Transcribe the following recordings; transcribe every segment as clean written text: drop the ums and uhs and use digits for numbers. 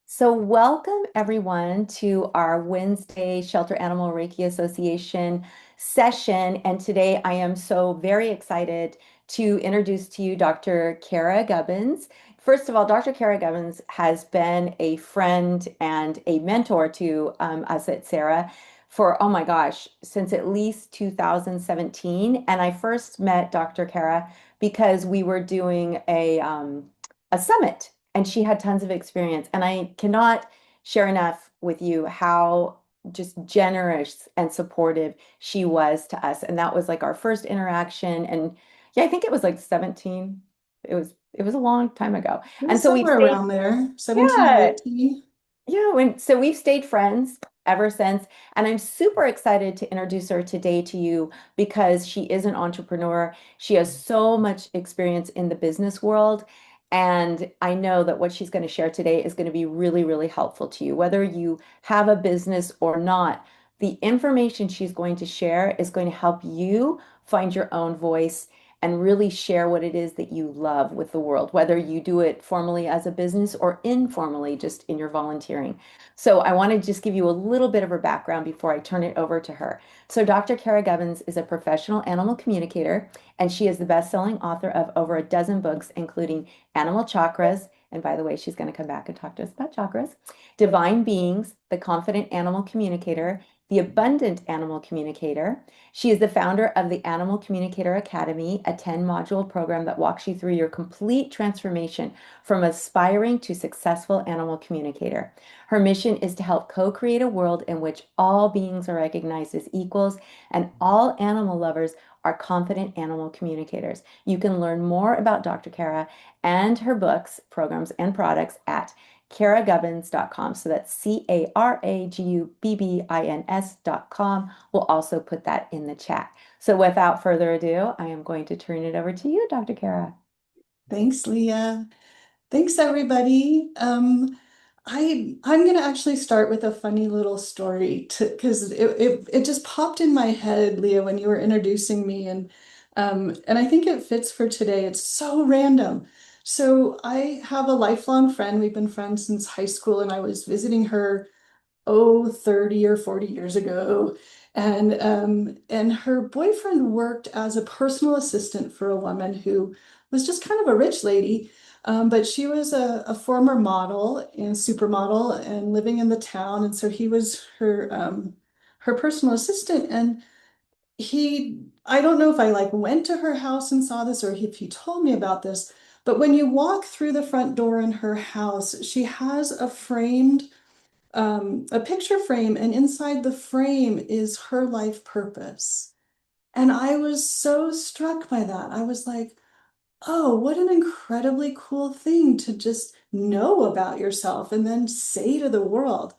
So, welcome everyone to our Wednesday Shelter Animal Reiki Association session. And today I am so very excited to introduce to you Dr. Cara Gubbins. First of all, Dr. Cara Gubbins has been a friend and a mentor to us at Sarah for, oh my gosh, since at least 2017. And I first met Dr. Cara because we were doing a summit and she had tons of experience. And I cannot share enough with you how just generous and supportive she was to us. And that was like our first interaction. And yeah, I think it was like 17. It was a long time ago. It And was so we've somewhere stayed, around there, 17 or yeah, 18. yeah, and so we've stayed friends ever since. And I'm super excited to introduce her today to you because she is an entrepreneur. She has so much experience in the business world. And I know that what she's going to share today is going to be really, really helpful to you. Whether you have a business or not, the information she's going to share is going to help you find your own voice and really share what it is that you love with the world, whether you do it formally as a business or informally, just in your volunteering. So I want to just give you a little bit of her background before I turn it over to her. So Dr. Cara Gubbins is a professional animal communicator, and she is the best-selling author of over a dozen books, including Animal Chakras. And by the way, she's going to come back and talk to us about chakras. Divine Beings, The Confident Animal Communicator, The Abundant Animal Communicator. She is the founder of the Animal Communicator Academy, a 10-module program that walks you through your complete transformation from aspiring to successful animal communicator. Her mission is to help co-create a world in which all beings are recognized as equals and all animal lovers are confident animal communicators. You can learn more about Dr. Cara and her books, programs, and products at caragubbins.com. So that's caragubbins.com. We'll also put that in the chat. So without further ado, I am going to turn it over to you, Dr. Cara. Thanks, Leah. Thanks, everybody. I'm gonna actually start with a funny little story to because it just popped in my head, Leah, when you were introducing me, and I think it fits for today. It's so random. So I have a lifelong friend. We've been friends since high school, and I was visiting her 30 or 40 years ago. And her boyfriend worked as a personal assistant for a woman who was just kind of a rich lady. But she was a former model and supermodel and living in the town. And so he was her personal assistant. And I don't know if I like went to her house and saw this or if he told me about this, but when you walk through the front door in her house, she has a picture frame, and inside the frame is her life purpose. And I was so struck by that. I was like, oh, what an incredibly cool thing to just know about yourself and then say to the world.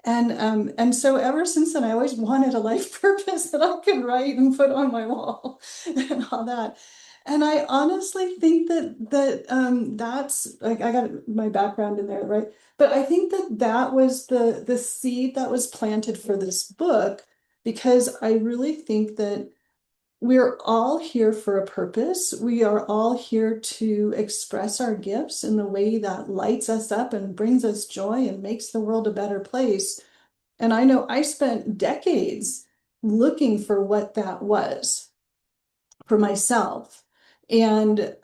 And so ever since then, I always wanted a life purpose that I could write and put on my wall and all that. And I honestly think that's like I got my background in there, right? But I think that was the seed that was planted for this book because I really think that we're all here for a purpose. We are all here to express our gifts in the way that lights us up and brings us joy and makes the world a better place. And I know I spent decades looking for what that was for myself. And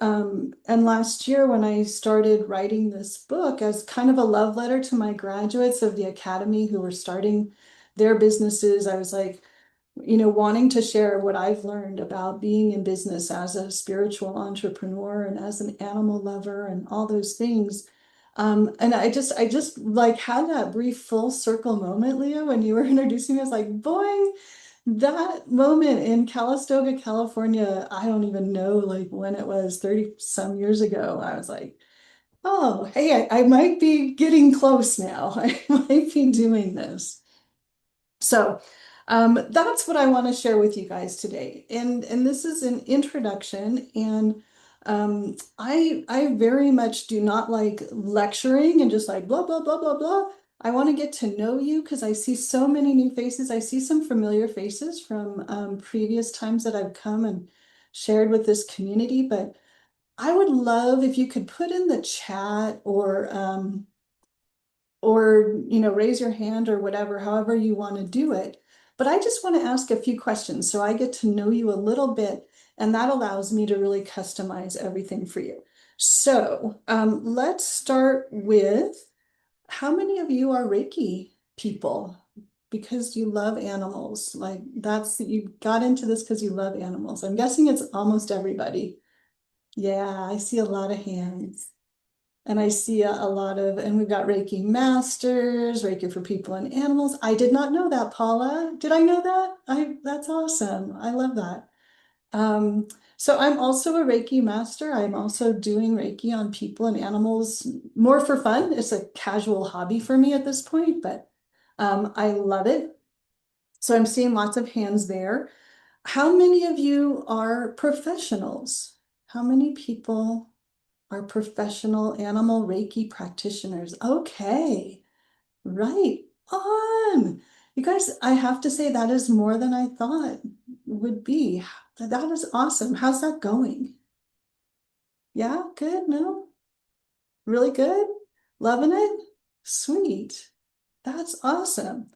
last year when I started writing this book as kind of a love letter to my graduates of the academy who were starting their businesses, I was like, wanting to share what I've learned about being in business as a spiritual entrepreneur and as an animal lover and all those things. And I just like had that brief full circle moment, Leah, when you were introducing me. I was like, boing, that moment in Calistoga, California, I don't even know like when it was 30 some years ago. I was like, oh, hey, I might be getting close now. I might be doing this. So that's what I want to share with you guys today. And this is an introduction. And I very much do not like lecturing and just like blah, blah, blah, blah, blah. I want to get to know you because I see so many new faces. I see some familiar faces from previous times that I've come and shared with this community. But I would love if you could put in the chat or, raise your hand or whatever, however you want to do it. But I just want to ask a few questions so I get to know you a little bit, and that allows me to really customize everything for you. So let's start with, how many of you are Reiki people? Because you love animals. Like, you got into this because you love animals. I'm guessing it's almost everybody. Yeah, I see a lot of hands. And I see a lot of, and we've got Reiki masters, Reiki for people and animals. I did not know that, Paula. Did I know that? That's awesome. I love that. Um, so I'm also a Reiki master. I'm also doing Reiki on people and animals more for fun. It's a casual hobby for me at this point, but I love it. So I'm seeing lots of hands there. How many of you are professionals? How many people are professional animal Reiki practitioners? Okay, right on. You guys, I have to say that is more than I thought would be. That is awesome. How's that going? Yeah, good? No? Really good? Loving it? Sweet. That's awesome.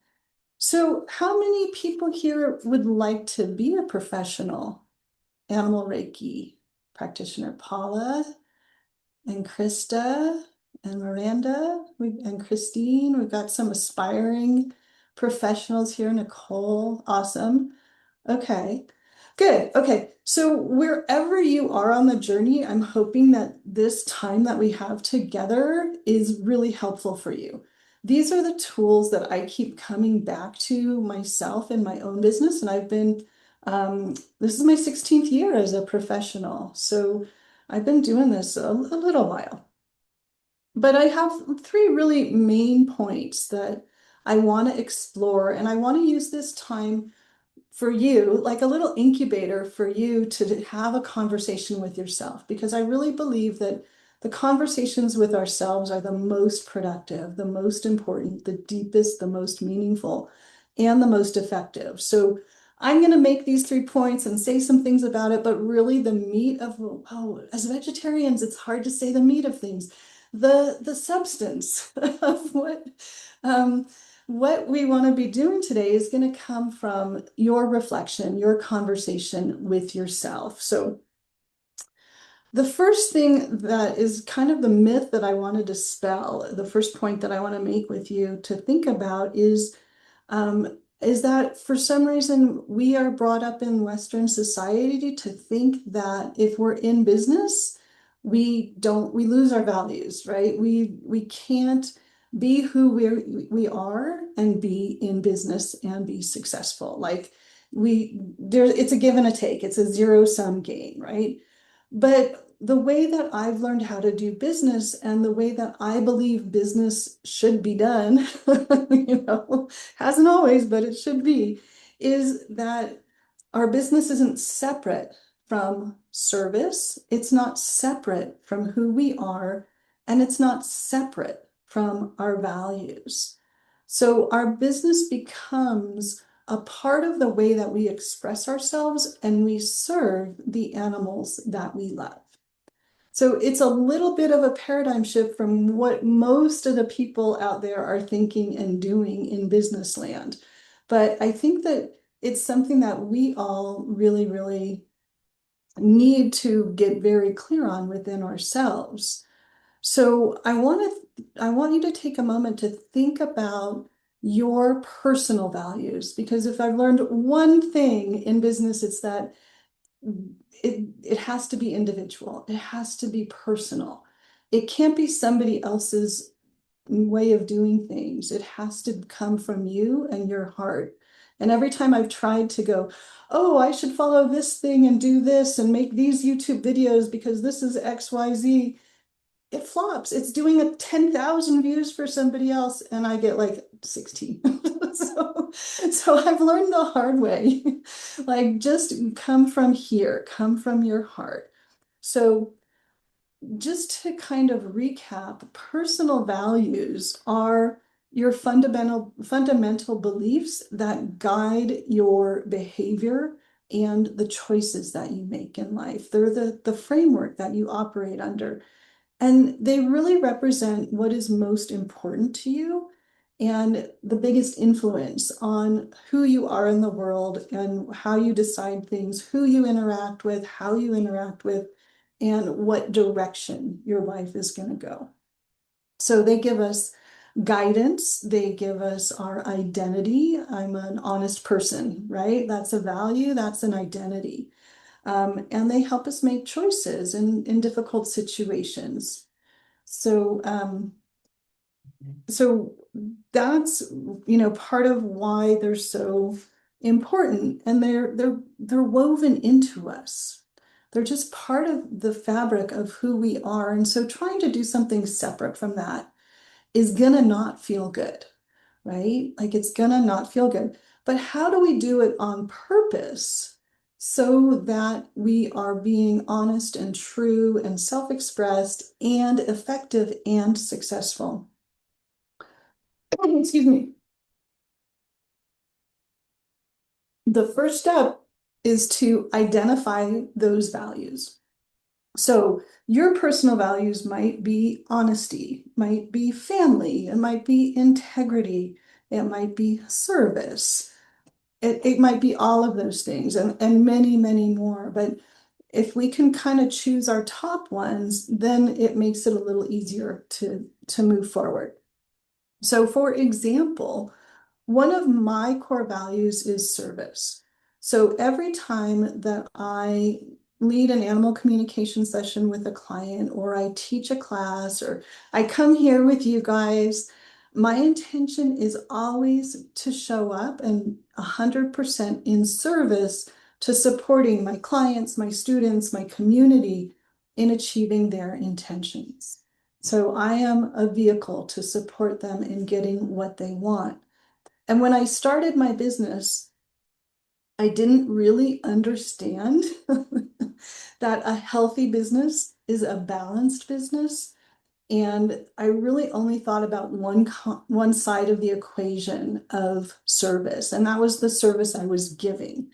So, how many people here would like to be a professional animal Reiki practitioner? Paula and Krista and Miranda and Christine. We've got some aspiring professionals here. Nicole, awesome. Okay, good. Okay, so wherever you are on the journey, I'm hoping that this time that we have together is really helpful for you. These are the tools that I keep coming back to myself in my own business, and this is my 16th year as a professional. So I've been doing this a little while. But I have three really main points that I want to explore, and I want to use this time for you, like a little incubator for you to have a conversation with yourself, because I really believe that the conversations with ourselves are the most productive, the most important, the deepest, the most meaningful, and the most effective. So I'm going to make these 3 points and say some things about it, but really the meat of, oh, as vegetarians, it's hard to say the meat of things. The substance of um, what we want to be doing today is going to come from your reflection, your conversation with yourself. So, the first thing that is kind of the myth that I want to dispel, the first point that I want to make with you to think about is that for some reason we are brought up in Western society to think that if we're in business, we lose our values, right? We can't be who we are and be in business and be successful. Like it's a give and a take. It's a zero-sum game, right? But the way that I've learned how to do business and the way that I believe business should be done, hasn't always, but it should be, is that our business isn't separate from service. It's not separate from who we are, and it's not separate from our values. So our business becomes a part of the way that we express ourselves and we serve the animals that we love. So it's a little bit of a paradigm shift from what most of the people out there are thinking and doing in business land. But I think that it's something that we all really, really need to get very clear on within ourselves. So I want you to take a moment to think about your personal values, because if I've learned one thing in business, it's that it has to be individual. It has to be personal. It can't be somebody else's way of doing things. It has to come from you and your heart. And every time I've tried to go, oh, I should follow this thing and do this and make these YouTube videos because this is XYZ, it flops. It's doing a 10,000 views for somebody else, and I get like 16. So I've learned the hard way. Like, just come from here, come from your heart. So just to kind of recap, personal values are your fundamental beliefs that guide your behavior and the choices that you make in life. They're the framework that you operate under. And they really represent what is most important to you and the biggest influence on who you are in the world and how you decide things, who you interact with, how you interact with, and what direction your life is going to go. So they give us guidance, they give us our identity. I'm an honest person, right? That's a value, that's an identity. And they help us make choices in difficult situations. So, so that's, part of why they're so important, and they're woven into us. They're just part of the fabric of who we are. And so trying to do something separate from that is gonna not feel good, right? Like it's gonna not feel good. But how do we do it on purpose so that we are being honest and true and self-expressed and effective and successful? Excuse me. The first step is to identify those values. So your personal values might be honesty, might be family, it might be integrity, it might be service. It might be all of those things and many, many more. But if we can kind of choose our top ones, then it makes it a little easier to move forward. So for example, one of my core values is service. So every time that I lead an animal communication session with a client, or I teach a class, or I come here with you guys, my intention is always to show up and 100% in service to supporting my clients, my students, my community in achieving their intentions. So I am a vehicle to support them in getting what they want. And when I started my business, I didn't really understand that a healthy business is a balanced business. And I really only thought about one side of the equation of service, and that was the service I was giving.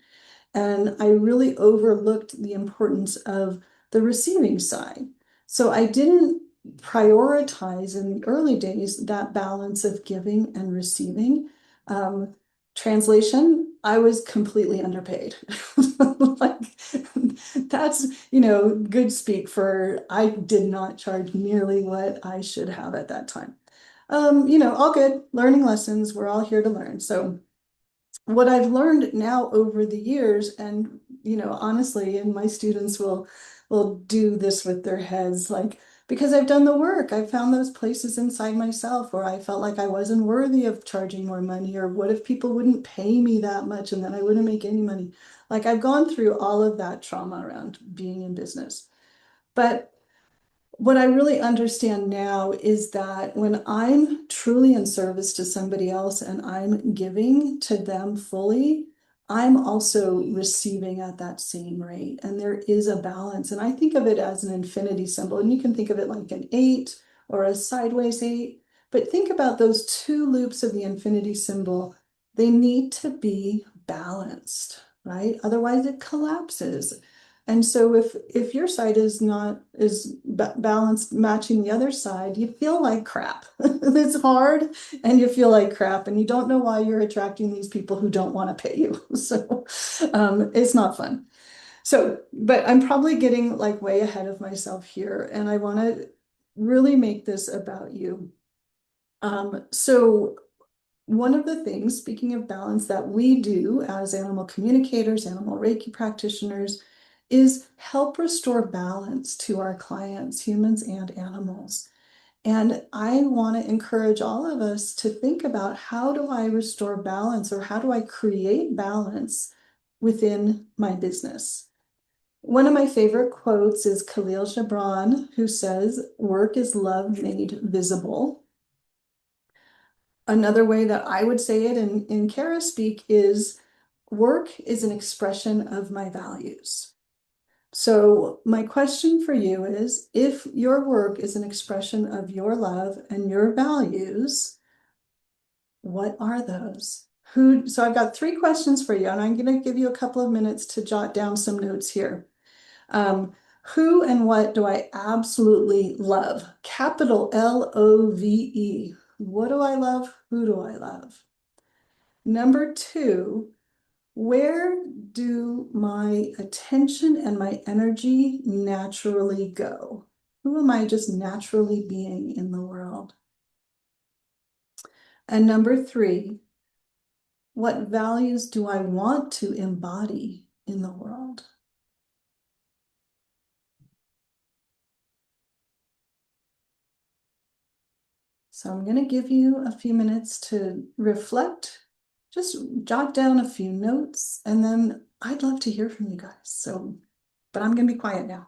And I really overlooked the importance of the receiving side. So I didn't prioritize in the early days that balance of giving and receiving. Um, Translation, I was completely underpaid. Like that's, good speak for I did not charge nearly what I should have at that time. All good learning lessons. We're all here to learn. So what I've learned now over the years, and honestly, and my students will do this with their heads, like because I've done the work, I've found those places inside myself where I felt like I wasn't worthy of charging more money, or what if people wouldn't pay me that much and then I wouldn't make any money. Like I've gone through all of that trauma around being in business. But what I really understand now is that when I'm truly in service to somebody else and I'm giving to them fully, I'm also receiving at that same rate. And there is a balance. And I think of it as an infinity symbol. And you can think of it like an eight or a sideways eight. But think about those two loops of the infinity symbol. They need to be balanced, right? Otherwise, it collapses. And so if your side is not is balanced matching the other side, you feel like crap. It's hard and you feel like crap and you don't know why you're attracting these people who don't want to pay you. So it's not fun. So, but I'm probably getting like way ahead of myself here, and I want to really make this about you. So one of the things, speaking of balance, that we do as animal communicators, animal Reiki practitioners, is help restore balance to our clients, humans and animals. And I want to encourage all of us to think about, how do I restore balance, or how do I create balance within my business? One of my favorite quotes is Khalil Gibran, who says, "Work is love made visible." Another way that I would say it in Cara speak is, work is an expression of my values. So my question for you is, if your work is an expression of your love and your values, what are those? So I've got three questions for you, and I'm going to give you a couple of minutes to jot down some notes here. Um, Who and what do I absolutely love? Capital LOVE. What do I love? Who do I love? Number two, where do my attention and my energy naturally go? Who am I just naturally being in the world? And number three, what values do I want to embody in the world? So I'm going to give you a few minutes to reflect, just jot down a few notes, and then I'd love to hear from you guys. So, but I'm going to be quiet now.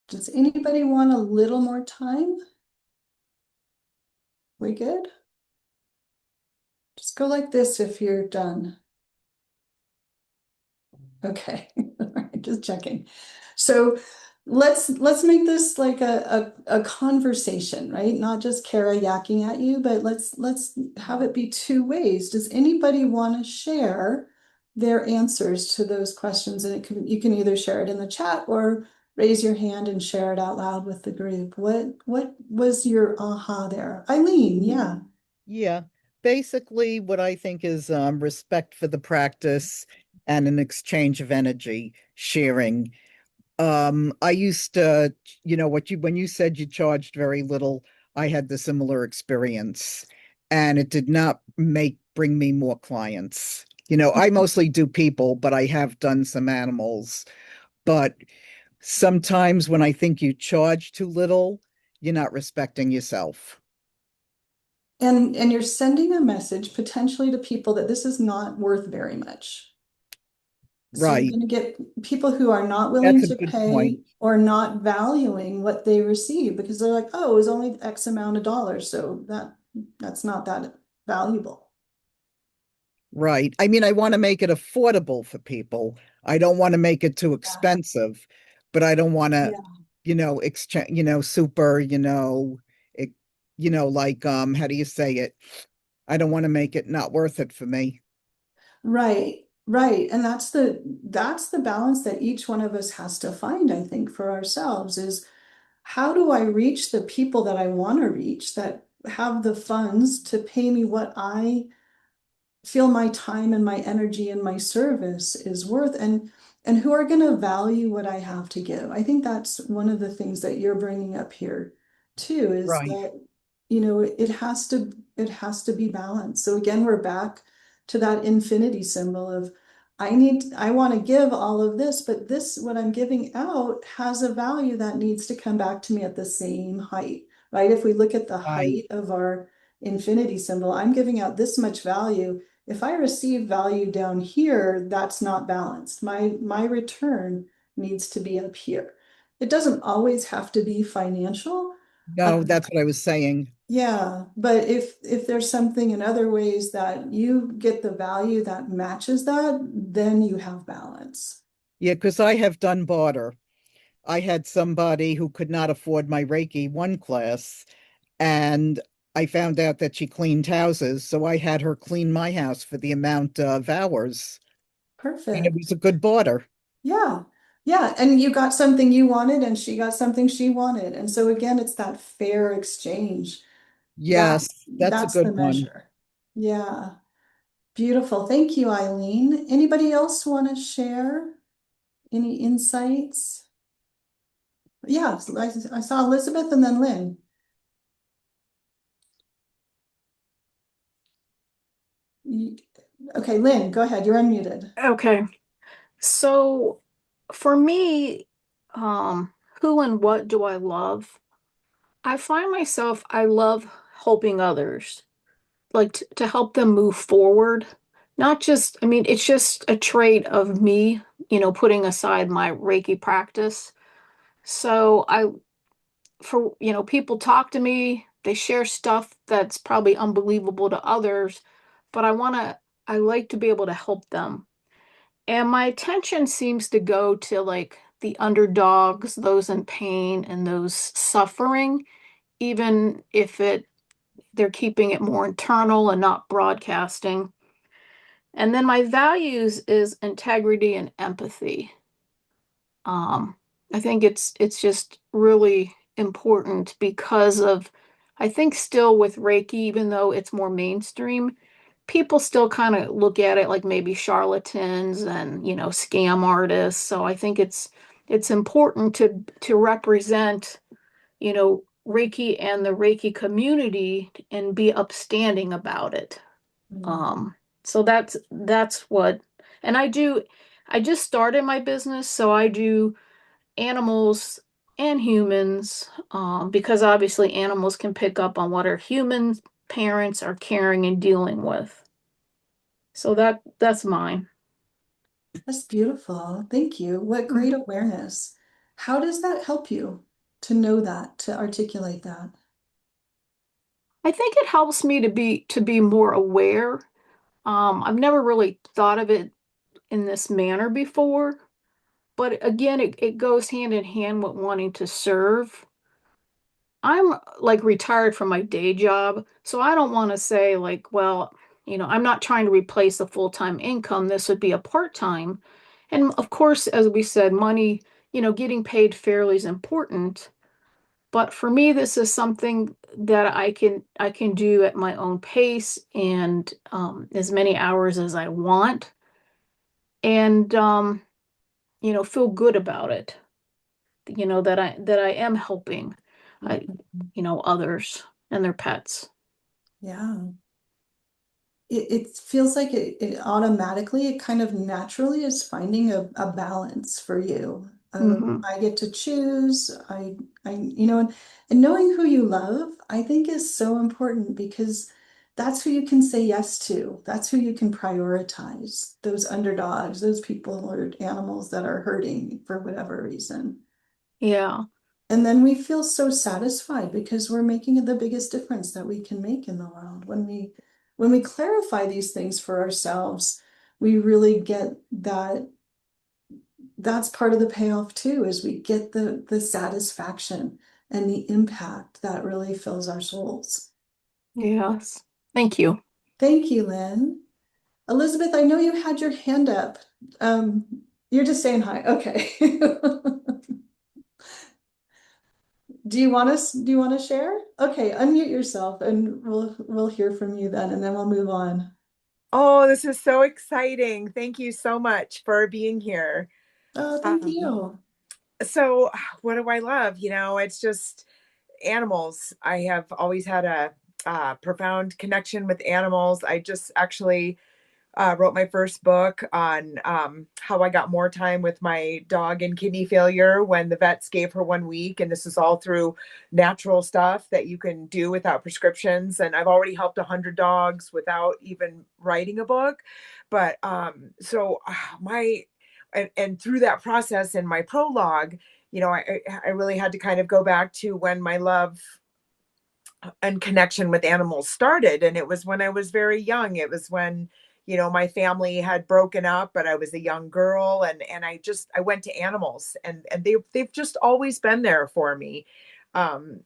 Does anybody want a little more time? We good? Just go like this if you're done. Okay, all right, just checking. So let's make this like a conversation, right? Not just Kara yakking at you, but let's have it be two ways. Does anybody want to share their answers to those questions? And you can either share it in the chat or raise your hand and share it out loud with the group. What was your aha there? Eileen, yeah. Yeah, basically, what I think is respect for the practice and an exchange of energy sharing. I used to, what you when you said you charged very little, I had the similar experience, and it did not bring me more clients. I mostly do people, but I have done some animals. But sometimes when I think you charge too little, you're not respecting yourself. And you're sending a message potentially to people that this is not worth very much. So you're Right. going to get people who are not willing That's a to good point. pay or not valuing what they receive because they're like, oh, it was only X amount of dollars, so that's not that valuable. Right. I mean, I want to make it affordable for people. I don't want to make it too Yeah. expensive, but I don't want to, Yeah. exchange, super, it, like, how do you say it? I don't want to make it not worth it for me. Right, right. And that's the balance that each one of us has to find, I think, for ourselves is how do I reach the people that I want to reach that have the funds to pay me what I feel my time and my energy and my service is worth and who are going to value what I have to give. I think that's one of the things that you're bringing up here too is Right. that it has to be balanced. So again, we're back to that infinity symbol of I want to give all of this, but this what I'm giving out has a value that needs to come back to me at the same height, right? If we look at the Right. height of our infinity symbol, I'm giving out this much value. If I receive value down here, that's not balanced. My return needs to be up here. It doesn't always have to be financial. No, that's what I was saying. Yeah, but if there's something in other ways that you get the value that matches that, then you have balance. Yeah, because I have done barter. I had somebody who could not afford my Reiki one class, and I found out that she cleaned houses, so I had her clean my house for the amount of hours. And it Perfect. was a good barter. Yeah. Yeah. And you got something you wanted and she got something she wanted. And so again, it's that fair exchange. That Yes, that's a that's the good one. measure. Yeah. Beautiful. Thank you, Eileen. Anybody else want to share any insights? Yeah, I saw Elizabeth and then Lynn. You- Okay, Lynn, go ahead. You're unmuted. Okay. So for me, um, who and what do I love? I find myself, I love helping others, like to help them move forward. Not just, I mean, it's just a trait of me, putting aside my Reiki practice. So people talk to me, they share stuff that's probably unbelievable to others, but I like to be able to help them. And my attention seems to go to like the underdogs, those in pain and those suffering, even if they're keeping it more internal and not broadcasting. And then my values is integrity and empathy. Um, I think it's just really important because of, I think still with Reiki, even though it's more mainstream, people still kind of look at it like maybe charlatans and, scam artists. So I think it's important to represent, Reiki and the Reiki community and be upstanding about it. Mm. Um, so that's what, and I just started my business, so I do animals and humans, because obviously animals can pick up on what our human parents are caring and dealing with. So that's mine. That's beautiful. Thank you. What great Mhm. awareness. How does that help you to know that, to articulate that? I think it helps me to be more aware. I've never really thought of it in this manner before, but again, it goes hand in hand with wanting to serve. I'm like retired from my day job, so I don't want to say like, well, I'm not trying to replace a full-time income. This would be a part-time. And of course, as we said, money, getting paid fairly is important. But for me, this is something that I can do at my own pace and as many hours as I want, and feel good about it. That I am helping, I, Mhm. others and their pets. Yeah. It feels like it automatically, it kind of naturally is finding a balance for you. Hmm. I get to choose. And knowing who you love, I think is so important because that's who you can say yes to. That's who you can prioritize. Those underdogs, those people or animals that are hurting for whatever reason. Yeah, And then we feel so satisfied because we're making the biggest difference that we can make in the world. When we clarify these things for ourselves, we really get that that's part of the payoff too, is we get the satisfaction and the impact that really fills our souls. yes. Thank you. Thank you, Lynn. Elizabeth, I know you had your hand up. You're just saying hi. Okay. Do you want to share? Okay, unmute yourself and we'll hear from you then and then we'll move on. Oh, this is so exciting. Thank you so much for being here. Oh, thank Um, you. so what do I love? It's just animals. I have always had a profound connection with animals. I just actually wrote my first book on how I got more time with my dog in kidney failure when the vets gave her 1 week. And this is all through natural stuff that you can do without prescriptions. And I've already helped 100 dogs without even writing a book. But so my, and through that process in my prologue, I really had to kind of go back to when my love and connection with animals started. And it was when I was very young. It was when, my family had broken up, but I was a young girl, and I went to animals, and they've just always been there for me.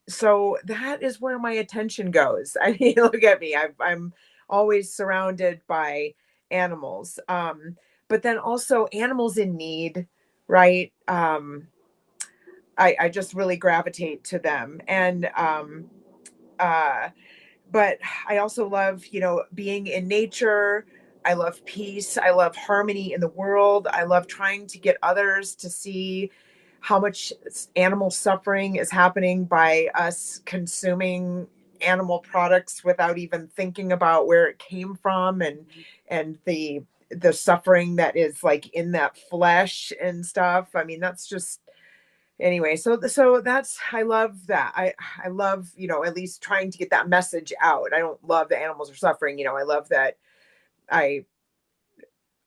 So that is where my attention goes. I mean, look at me. I'm always surrounded by animals. But then also animals in need, right? I just really gravitate to them. And uh but I also love, being in nature. I love peace. I love harmony in the world. I love trying to get others to see how much animal suffering is happening by us consuming animal products without even thinking about where it came from, and the suffering that is like in that flesh and stuff. I mean, that's just, anyway, so that's, I love that. I love, at least trying to get that message out. I don't love that animals are suffering. I love that I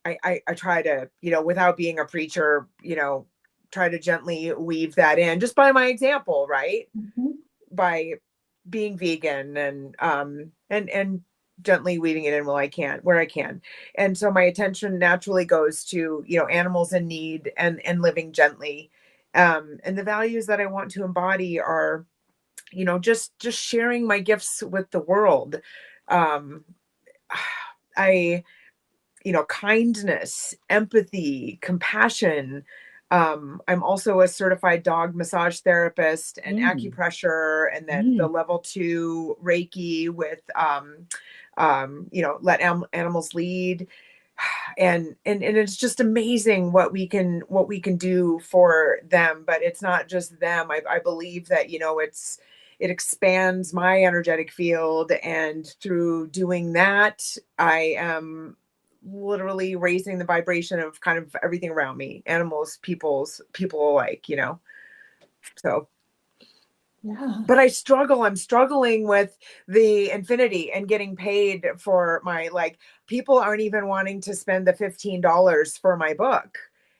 I try to, without being a preacher, try to gently weave that in just by my example, right? Mhm. By being vegan, and gently weaving it in where I can. And so my attention naturally goes to, animals in need, and living gently. And the values that I want to embody are, just sharing my gifts with the world. Um, I kindness, empathy, compassion. I'm also a certified dog massage therapist and Mm. acupressure, and then the Mm. level 2 Reiki with, let animals lead. And it's just amazing what we can do for them. But it's not just them. I believe that, it expands my energetic field, and through doing that, I am literally raising the vibration of kind of everything around me, animals, people alike, so. Yeah. But I'm struggling with the infinity and getting paid for my, like, people aren't even wanting to spend the $15 for my book.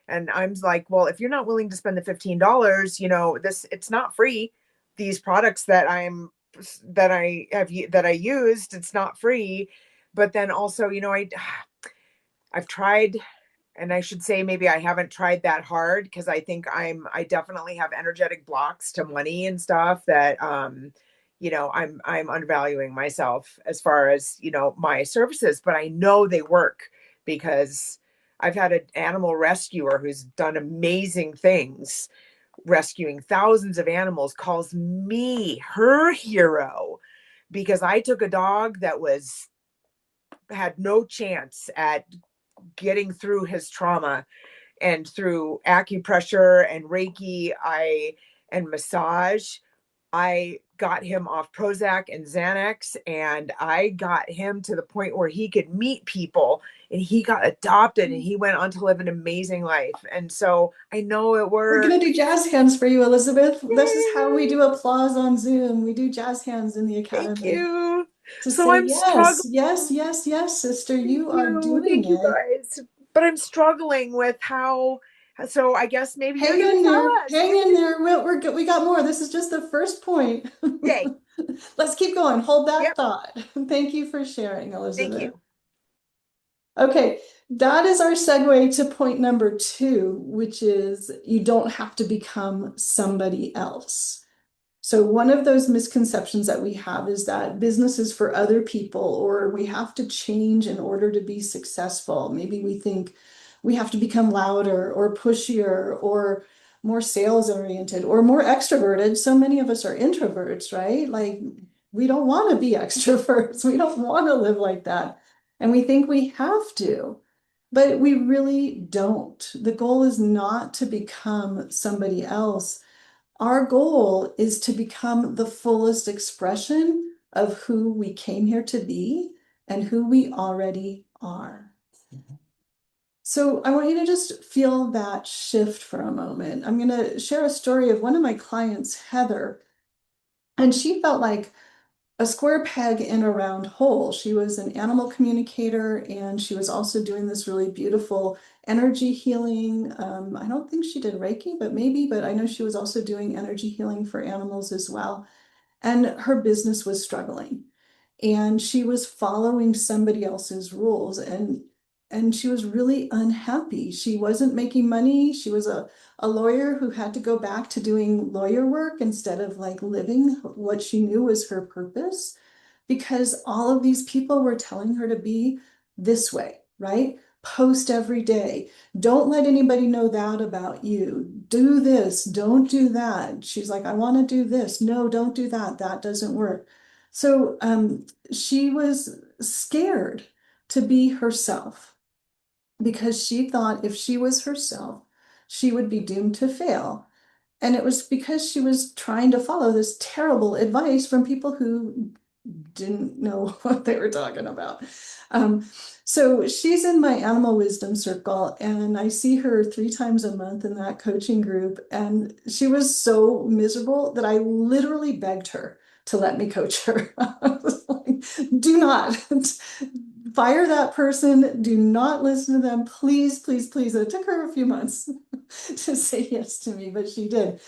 And I'm like, well, if you're not willing to spend the $15, it's not free. These products that I used, it's not free. But then also, I've tried, and I should say maybe I haven't tried that hard, because I think I definitely have energetic blocks to money and stuff that, I'm undervaluing myself as far as, my services. But I know they work, because I've had an animal rescuer who's done amazing things rescuing thousands of animals, calls me her hero, because I took a dog that had no chance at getting through his trauma, and through acupressure and Reiki, and massage, I got him off Prozac and Xanax, and I got him to the point where he could meet people, and he got adopted, and he went on to live an amazing life. And so I know it We're gonna worked. do jazz hands for you, Elizabeth. This is how we Yay! do applause on Zoom. We do jazz hands in the Thank academy you. to So say I'm struggling. yes, yes, yes, yes, sister, Thank you are you. doing Thank you it. guys. But I'm struggling with how, so I guess maybe you're Hang going to in tell there, us. hang in there. We got more. This is just the first point. Yay. Let's keep going. Hold that Yep. thought. Thank you for sharing, Thank Elizabeth. you. Okay, that is our segue to point number 2, which is you don't have to become somebody else. So one of those misconceptions that we have is that business is for other people, or we have to change in order to be successful. Maybe we think we have to become louder or pushier or more sales oriented or more extroverted. So many of us are introverts, right? Like we don't want to be extroverts. We don't want to live like that. And we think we have to, but we really don't. The goal is not to become somebody else. Our goal is to become the fullest expression of who we came here to be and who we already are. So I want you to just feel that shift for a moment. I'm going to share a story of one of my clients, Heather, and she felt like a square peg in a round hole. She was an animal communicator, and she was also doing this really beautiful energy healing. I don't think she did Reiki, but maybe, but I know she was also doing energy healing for animals as well. And her business was struggling, and she was following somebody else's rules, and she was really unhappy. She wasn't making money. She was a lawyer who had to go back to doing lawyer work instead of like living what she knew was her purpose, because all of these people were telling her to be this way, right? Post every day. Don't let anybody know that about you. Do this, don't do that. She's like, I want to do this. No, don't do that. That doesn't work. So she was scared to be herself because she thought if she was herself, she would be doomed to fail. And it was because she was trying to follow this terrible advice from people who didn't know what they were talking about. Um, so she's in my animal wisdom circle, and I see her 3 times a month in that coaching group. And she was so miserable that I literally begged her to let me coach her. I was like, do not fire that person. Do not listen to them. Please, please, please. And it took her a few months to say yes to me, but she did.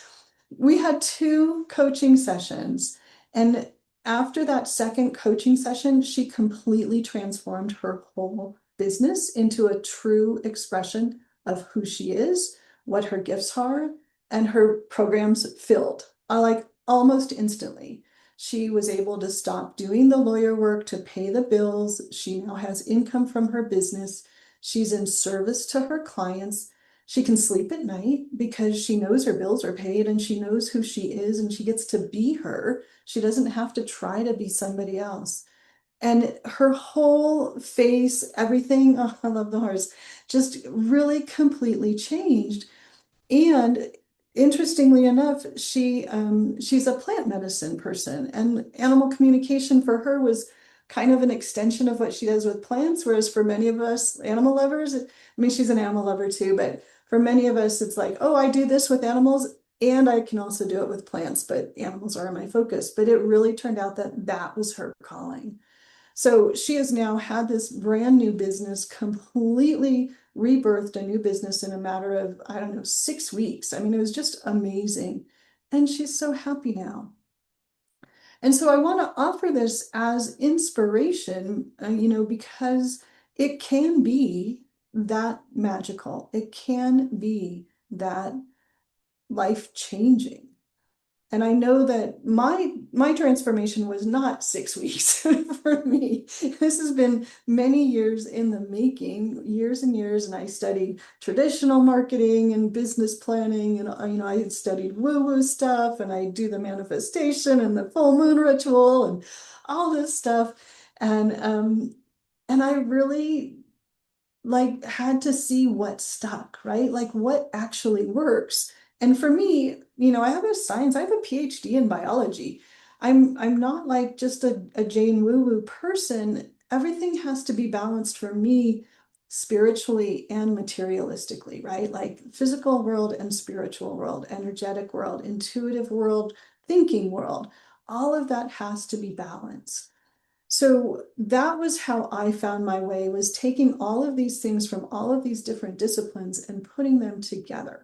We had 2 coaching sessions, and after that second coaching session, she completely transformed her whole business into a true expression of who she is, what her gifts are, and her programs filled. Like almost instantly. She was able to stop doing the lawyer work to pay the bills. She now has income from her business. She's in service to her clients. She can sleep at night because she knows her bills are paid and she knows who she is and she gets to be her. She doesn't have to try to be somebody else. And her whole face, everything, oh, I love the horse, just really completely changed. And interestingly enough, she's a plant medicine person, and animal communication for her was kind of an extension of what she does with plants. Whereas for many of us animal lovers, I mean, she's an animal lover too, but for many of us, it's like, oh, I do this with animals and I can also do it with plants, but animals are my focus. But it really turned out that that was her calling. So she has now had this brand new business, completely rebirthed a new business in a matter of, I don't know, 6 weeks. I mean, it was just amazing. And she's so happy now. And so I want to offer this as inspiration, because it can be that magical. It can be that life changing. And I know that my transformation was not 6 weeks for me. This has been many years in the making, years and years. And I studied traditional marketing and business planning, and I had studied woo-woo stuff, and I do the manifestation and the full moon ritual and all this stuff. And I really had to see what stuck, right? Like what actually works. And for me, I have I have a PhD in biology. I'm not like just a Jane woo-woo person. Everything has to be balanced for me spiritually and materialistically, right? Like physical world and spiritual world, energetic world, intuitive world, thinking world. All of that has to be balanced. So that was how I found my way, was taking all of these things from all of these different disciplines and putting them together.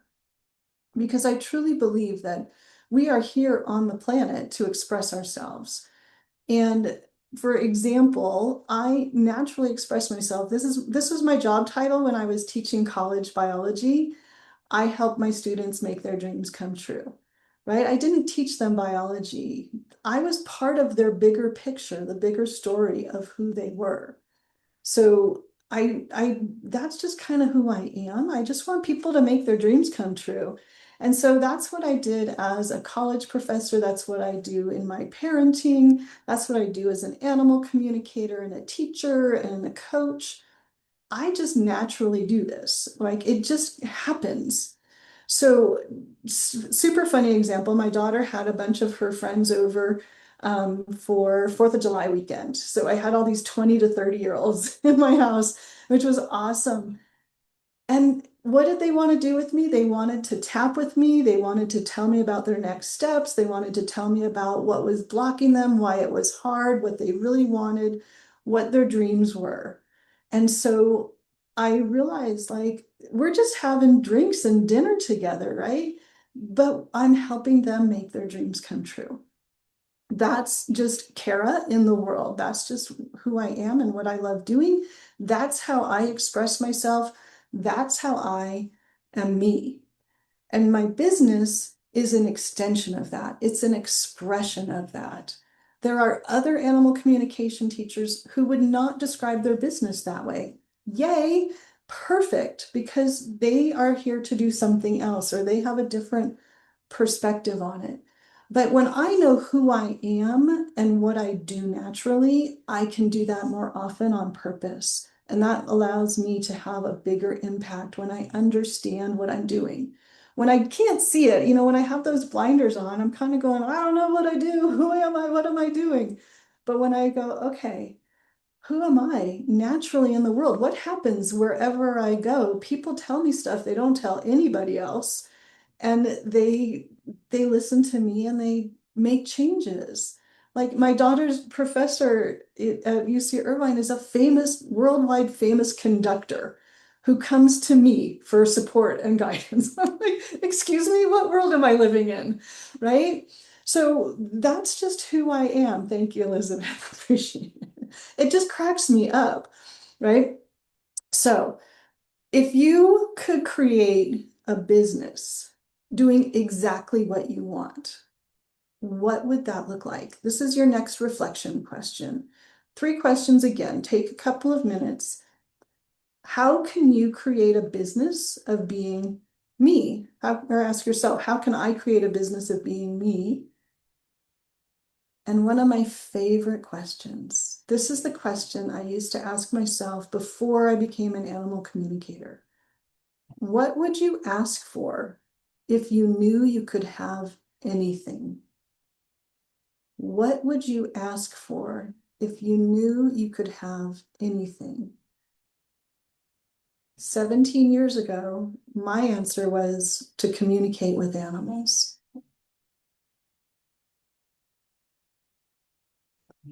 Because I truly believe that we are here on the planet to express ourselves. And for example, I naturally express myself. This was my job title when I was teaching college biology. I help my students make their dreams come true, right? I didn't teach them biology. I was part of their bigger picture, the bigger story of who they were. So that's just kind of who I am. I just want people to make their dreams come true. And so that's what I did as a college professor. That's what I do in my parenting. That's what I do as an animal communicator and a teacher and a coach. I just naturally do this. Like it just happens. So, super funny example. My daughter had a bunch of her friends over for 4th of July weekend. So I had all these 20 to 30-year-olds in my house, which was awesome. And what did they want to do with me? They wanted to tap with me. They wanted to tell me about their next steps. They wanted to tell me about what was blocking them, why it was hard, what they really wanted, what their dreams were. And so I realized we're just having drinks and dinner together, right? But I'm helping them make their dreams come true. That's just Cara in the world. That's just who I am and what I love doing. That's how I express myself. That's how I am me. And my business is an extension of that. It's an expression of that. There are other animal communication teachers who would not describe their business that way. Yay, perfect, because they are here to do something else or they have a different perspective on it. But when I know who I am and what I do naturally, I can do that more often on purpose. And that allows me to have a bigger impact when I understand what I'm doing. When I can't see it, when I have those blinders on, I'm kind of going, I don't know what I do. Who am I? What am I doing? But when I go, okay, who am I naturally in the world? What happens wherever I go? People tell me stuff they don't tell anybody else, and they listen to me and they make changes. Like my daughter's professor at UC Irvine is a worldwide famous conductor who comes to me for support and guidance. I'm like, excuse me, what world am I living in? Right? So that's just who I am. Thank you, Elizabeth. Appreciate it. It just cracks me up, right? So if you could create a business doing exactly what you want, what would that look like? This is your next reflection question. 3 questions again. Take a couple of minutes. How can you create a business of being me? Or ask yourself, how can I create a business of being me? And one of my favorite questions, this is the question I used to ask myself before I became an animal communicator. What would you ask for if you knew you could have anything? What would you ask for if you knew you could have anything? 17 years ago, my answer was to communicate with animals.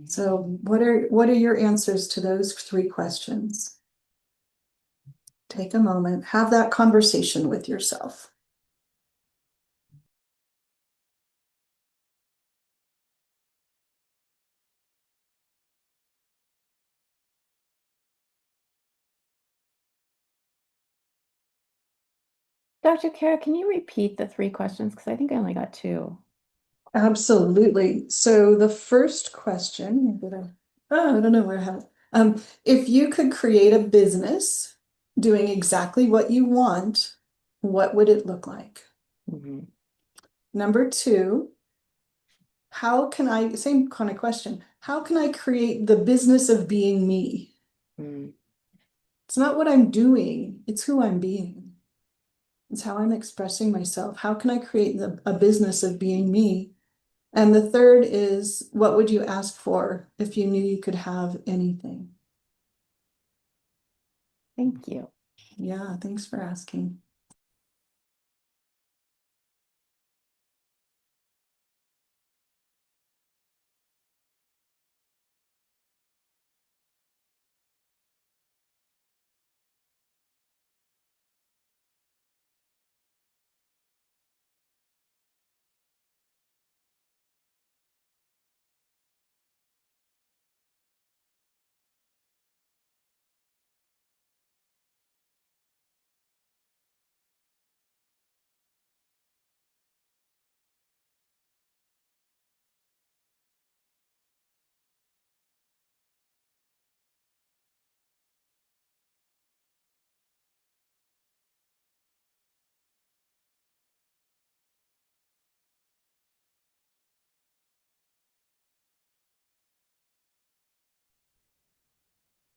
So what are your answers to those 3 questions? Take a moment, have that conversation with yourself. Dr. Kara, can you repeat the 3 questions? Because I think I only got 2. Absolutely. So the first question, I don't know where I have it. If you could create a business doing exactly what you want, what would it look like? Mhm. Number 2, same kind of question, how can I create the business of being me? Mm. It's not what I'm doing, it's who I'm being. It's how I'm expressing myself. How can I create a business of being me? And the third is, what would you ask for if you knew you could have anything? Thank you. Yeah, thanks for asking.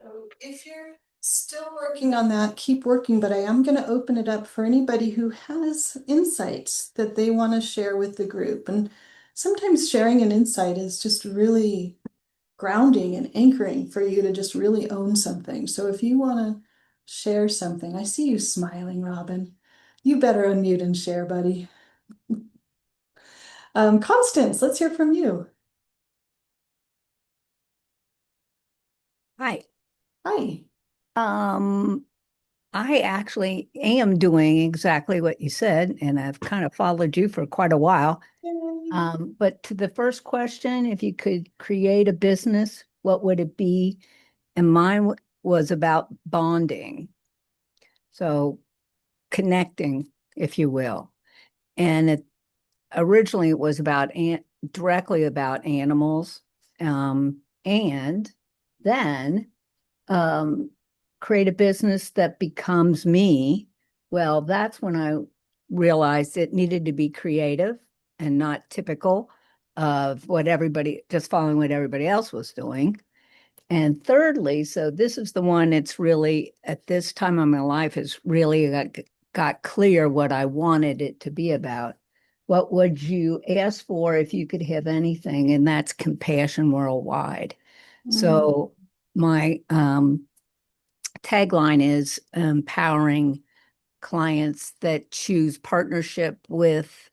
So if you're still working on that, keep working, but I am going to open it up for anybody who has insights that they want to share with the group. And sometimes sharing an insight is just really grounding and anchoring for you to just really own something. So if you want to share something, I see you smiling, Robin. You better unmute and share, buddy. Constance, let's hear from you. Hi. Hi. Um, I actually am doing exactly what you said, and I've kind of followed you for quite a while. Yay. But to the first question, if you could create a business, what would it be? And mine was about bonding. So connecting, if you will. And originally it was about directly about animals. And then um, create a business that becomes me. Well, that's when I realized it needed to be creative and not typical of what everybody, just following what everybody else was doing. And thirdly, so this is the one it's really at this time of my life has really got clear what I wanted it to be about. What would you ask for if you could have anything? And that's compassion worldwide. So my tagline is empowering clients that choose partnership with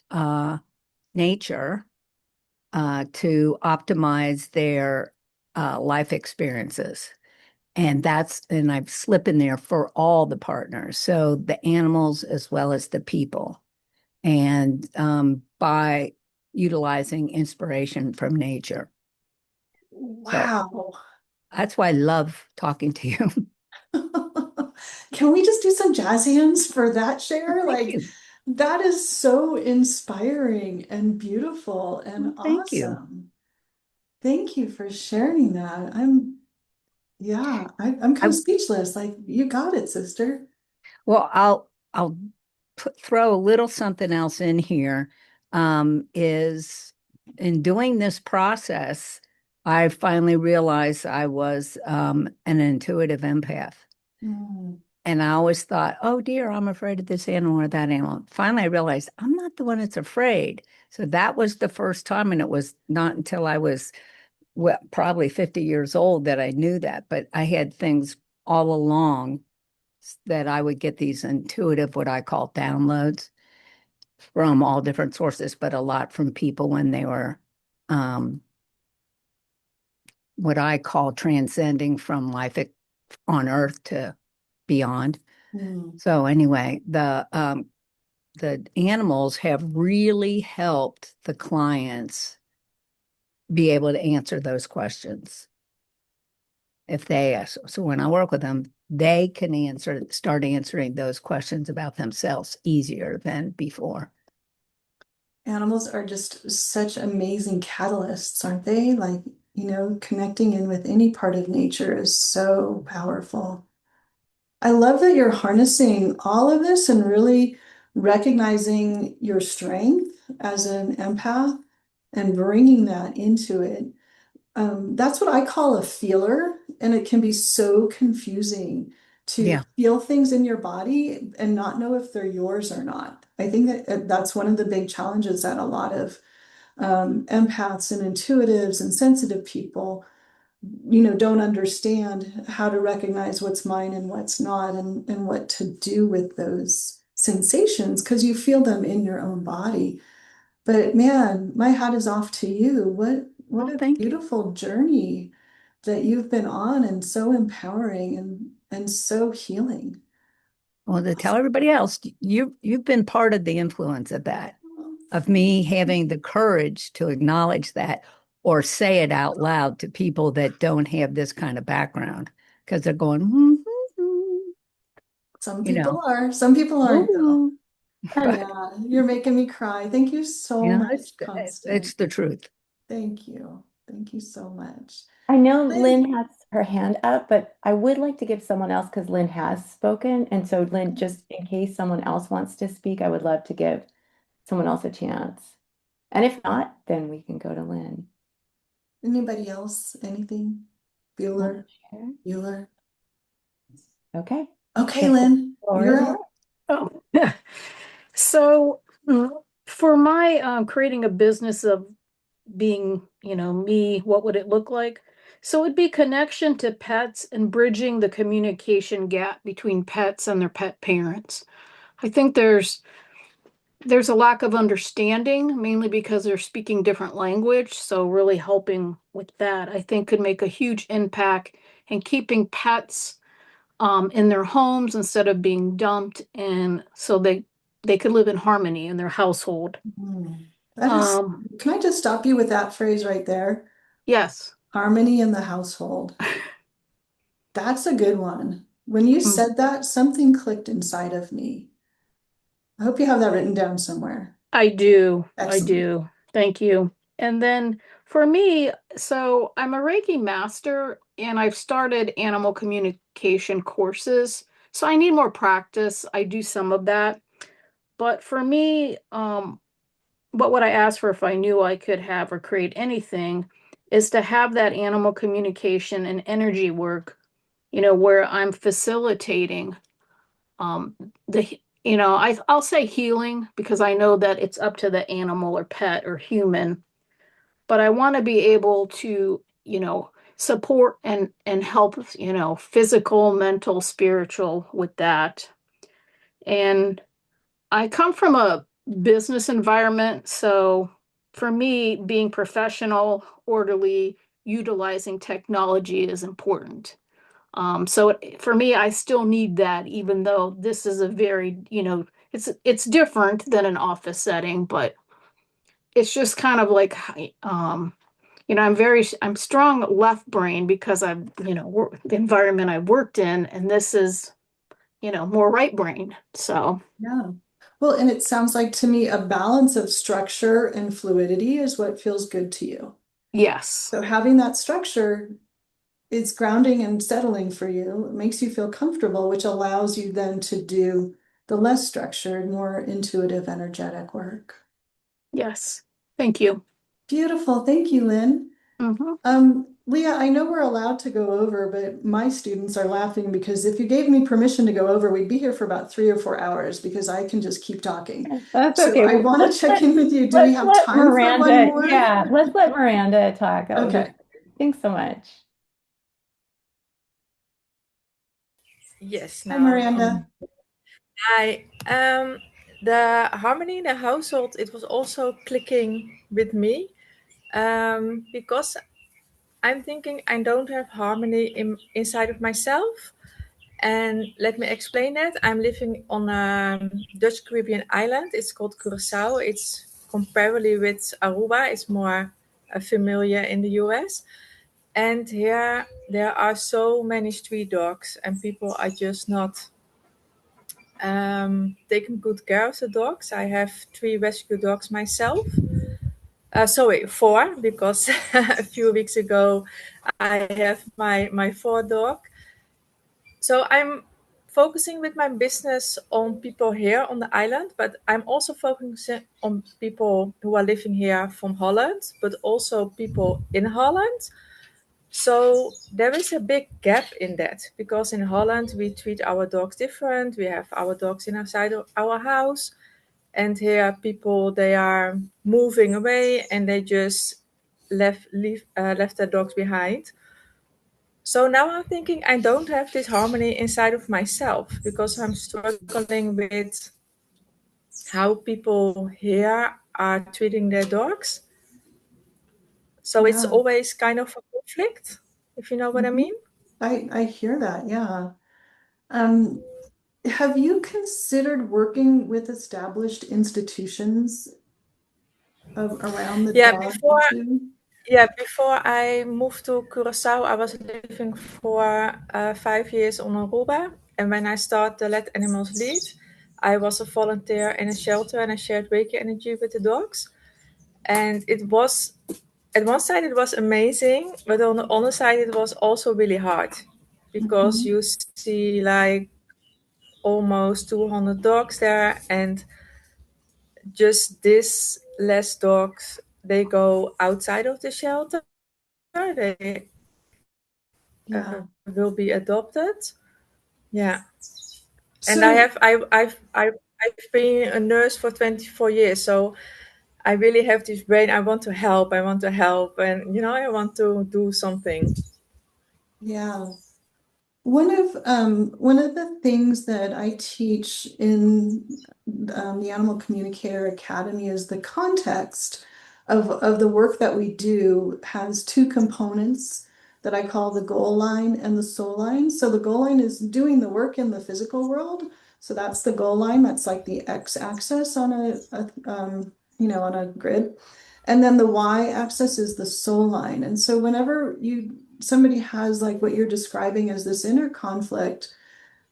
nature to optimize their life experiences. And I've slipped in there for all the partners. So the animals as well as the people. And by utilizing inspiration from nature. Wow. So that's why I love talking to you. Can we just do some jazz hands for that share? Thank Like, you. that is so inspiring and beautiful and Thank you. awesome. Thank you for sharing that. I'm kind I, of speechless. Like, you got it, sister. well, I'll throw a little something else in here. Is in doing this process, I finally realized I was an intuitive empath. Mm. And I always thought, oh dear, I'm afraid of this animal or that animal. Finally, I realized I'm not the one that's afraid. So that was the first time. And it was not until I was probably 50 years old that I knew that. But I had things all along that I would get these intuitive, what I call downloads from all different sources, but a lot from people when they were what I call transcending from life on earth to beyond. Mm. So anyway, the animals have really helped the clients be able to answer those questions if they ask. So when I work with them, they can start answering those questions about themselves easier than before. Animals are just such amazing catalysts, aren't they? Like, connecting in with any part of nature is so powerful. I love that you're harnessing all of this and really recognizing your strength as an empath and bringing that into it. That's what I call a feeler, and it can be so confusing to Yeah. feel things in your body and not know if they're yours or not. I think that that's one of the big challenges that a lot of empaths and intuitives and sensitive people, don't understand how to recognize what's mine and what's not, and what to do with those sensations because you feel them in your own body. But man, my hat is off to you. What Well, a thank you. beautiful journey that you've been on, and so empowering and so healing. Well, to tell everybody else, you've been part of the influence of that, of me having the courage to acknowledge that or say it out loud to people that don't have this kind of background because they're going, Some you people know, are, some people aren't though. woo. But Yeah, you're making me cry. Thank you so it's much, it's Constance. the truth. Thank you. Thank you so much. I know Lynn, Lynn has her hand up, but I would like to give someone else because Lynn has spoken. And so, Lynn, just in case someone else wants to speak, I would love to give someone else a chance. And if not, then we can go to Lynn. anybody else? Anything? Want to Bueller? share? Bueller? Okay. Okay, If the Lynn, floor you're is up. yours. Oh, so for my creating a business of being, me, what would it look like? So it'd be connection to pets and bridging the communication gap between pets and their pet parents. I think there's a lack of understanding, mainly because they're speaking different language. So really helping with that, I think could make a huge impact in keeping pets in their homes instead of being dumped, and so they could live in harmony in their household. Hmm. That is, Um, can I just stop you with that phrase right there? yes. Harmony in the household. That's a good one. When you Mm, said that, something clicked inside of me. I hope you have that written down somewhere. I do. I Excellent. do. Thank you. And then for me, so I'm a Reiki master and I've started animal communication courses. So I need more practice. I do some of that. But for me, but what I asked for if I knew I could have or create anything is to have that animal communication and energy work, where I'm facilitating um the I'll say healing because I know that it's up to the animal or pet or human, but I want to be able to, support and help, physical, mental, spiritual with that. And I come from a business environment, so for me, being professional, orderly, utilizing technology is important. For me, I still need that, even though this is a very, it's different than an office setting, but it's just kind of like, I'm strong left brain because I've, the environment I worked in, and this is, more right brain. So Yeah. Well, and it sounds like to me a balance of structure and fluidity is what feels good to you. yes, So having that structure is grounding and settling for you. It makes you feel comfortable, which allows you then to do the less structured, more intuitive, energetic work. yes. Thank you. Beautiful. Thank you, Lynn. Hmm. Leah, I know we're allowed to go over, but my students are laughing because if you gave me permission to go over, we'd be here for about 3 or 4 hours because I can just keep talking. That's So okay. I Well, want to check in with you. Do we have let time for one Miranda, more? yeah, let's let Miranda talk. That would be Okay. great. Thanks so much. Yes, Hi, now I'm Miranda. on. I the harmony in the household, it was also clicking with me, because I'm thinking I don't have harmony inside of myself. And let me explain that. I'm living on a Dutch Caribbean island. It's called Curacao. It's comparably with Aruba. It's more familiar in the US. And here there are so many street dogs, and people are just not taking good care of the dogs. I have 3 rescue dogs myself. Sorry, 4, because a few weeks ago I have my 4 dog. So I'm focusing with my business on people here on the island, but I'm also focusing on people who are living here from Holland, but also people in Holland. So there is a big gap in that, because in Holland we treat our dogs different. We have our dogs inside of our house, and here people, they are moving away and they just left their dogs behind. So now I'm thinking I don't have this harmony inside of myself because I'm struggling with how people here are treating their dogs. So it's Yeah. always kind of a conflict, if you know what I Mhm. mean. I hear that. Yeah. Um, have you considered working with established institutions around the Yeah, dog before issue? before I moved to Curacao, I was living for 5 years on Aruba. And when I started the Let Animals Lead, I was a volunteer in a shelter and I shared Reiki energy with the dogs. And it was, at one side, it was amazing, but on the other side, it was also really hard because Mhm. you see like almost 200 dogs there, and just this less dogs, they go outside of the shelter. They Yeah. will be adopted. Yeah, and So I've been a nurse for 24 years, so I really have this brain. I want to help. I want to help, and I want to do something. yeah. One of the things that I teach in the Animal Communicator Academy is the context of the work that we do has 2 components that I call the goal line and the soul line. So the goal line is doing the work in the physical world. So that's the goal line. That's like the x-axis on on a grid. And then the y-axis is the soul line. And so whenever somebody has like what you're describing as this inner conflict,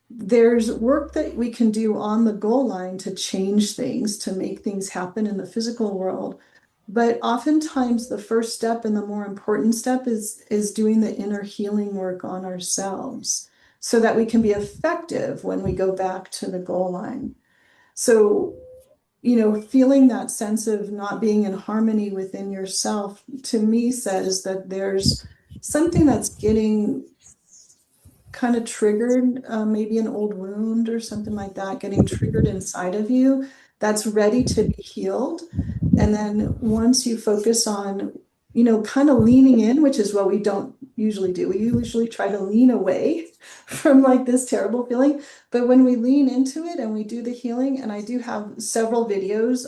there's work that we can do on the goal line to change things, to make things happen in the physical world. But oftentimes the first step and the more important step is doing the inner healing work on ourselves so that we can be effective when we go back to the goal line. So feeling that sense of not being in harmony within yourself, to me says that there's something that's getting kind of triggered, maybe an old wound or something like that, getting triggered inside of you that's ready to be healed. And then once you focus on, kind of leaning in, which is what we don't usually do. We usually try to lean away from like this terrible feeling. But when we lean into it and we do the healing, and I do have several videos,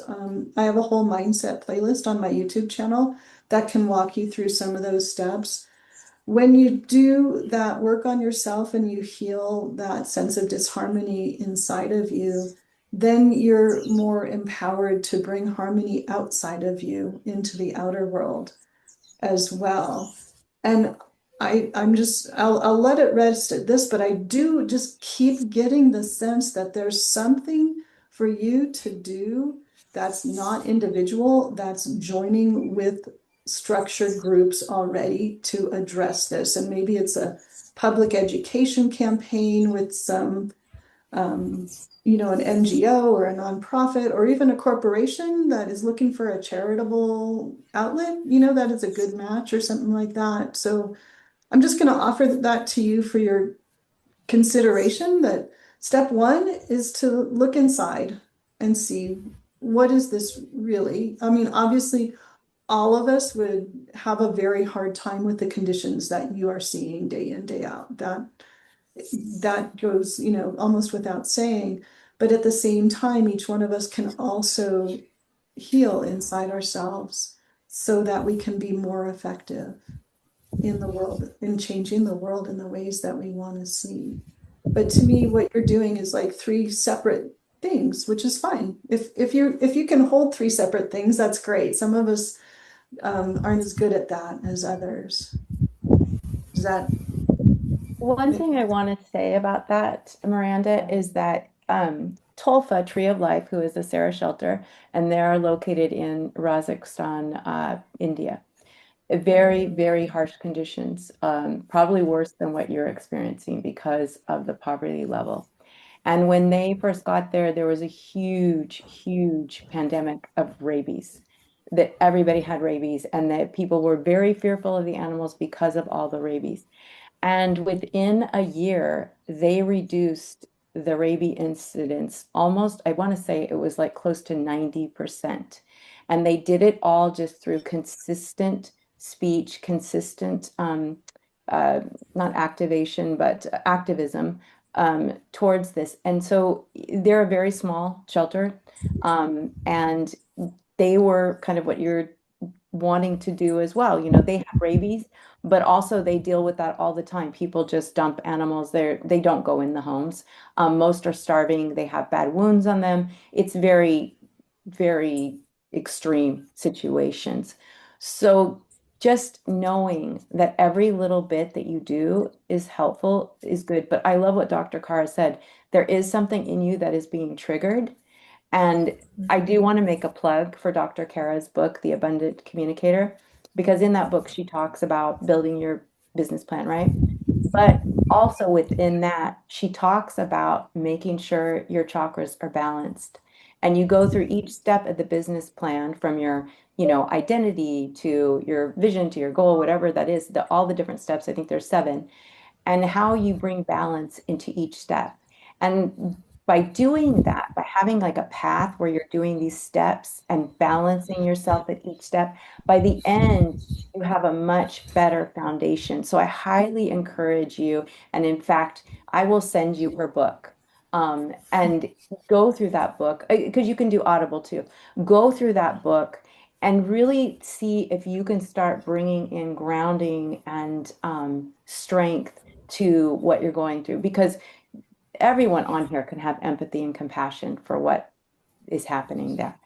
I have a whole mindset playlist on my YouTube channel that can walk you through some of those steps. When you do that work on yourself and you heal that sense of disharmony inside of you, then you're more empowered to bring harmony outside of you into the outer world as well. And I'll let it rest at this, but I do just keep getting the sense that there's something for you to do that's not individual, that's joining with structured groups already to address this. And maybe it's a public education campaign with some an NGO or a nonprofit or even a corporation that is looking for a charitable outlet, that is a good match or something like that. So I'm just going to offer that to you for your consideration, that step one is to look inside and see, what is this really? I mean, obviously, all of us would have a very hard time with the conditions that you are seeing day in, day out. That goes, almost without saying. But at the same time, each one of us can also heal inside ourselves so that we can be more effective in the world, in changing the world in the ways that we want to see. But to me, what you're doing is like three separate things, which is fine. If you can hold three separate things, that's great. Some of us aren't as good at that as others. Does that One thing I want to say about that, Miranda, is that Tolfa Tree of Life, who is a Sarah shelter, and they're located in Rajasthan, India. Very, very harsh conditions, probably worse than what you're experiencing because of the poverty level. And when they first got there, there was a huge, huge pandemic of rabies, that everybody had rabies, and that people were very fearful of the animals because of all the rabies. And within a year, they reduced the rabies incidence almost, I want to say it was like close to 90%. And they did it all just through consistent speech, consistent, not activation, but activism towards this. And so they're a very small shelter. And they were kind of what you're wanting to do as well. They have rabies, but also they deal with that all the time. People just dump animals there. They don't go in the homes. Most are starving. They have bad wounds on them. It's very, very extreme situations. So just knowing that every little bit that you do is helpful is good. But I love what Dr. Cara said. There is something in you that is being triggered. And I do want to make a plug for Dr. Kara's book, The Abundant Communicator, because in that book, she talks about building your business plan, right? But also within that, she talks about making sure your chakras are balanced. And you go through each step of the business plan from your, identity to your vision to your goal, whatever that is, all the different steps. I think there's seven, and how you bring balance into each step. And by doing that, by having like a path where you're doing these steps and balancing yourself at each step, by the end, you have a much better foundation. So I highly encourage you. And in fact, I will send you her book. And go through that book because you can do Audible too. Go through that book and really see if you can start bringing in grounding and strength to what you're going through, because everyone on here can have empathy and compassion for what is happening there.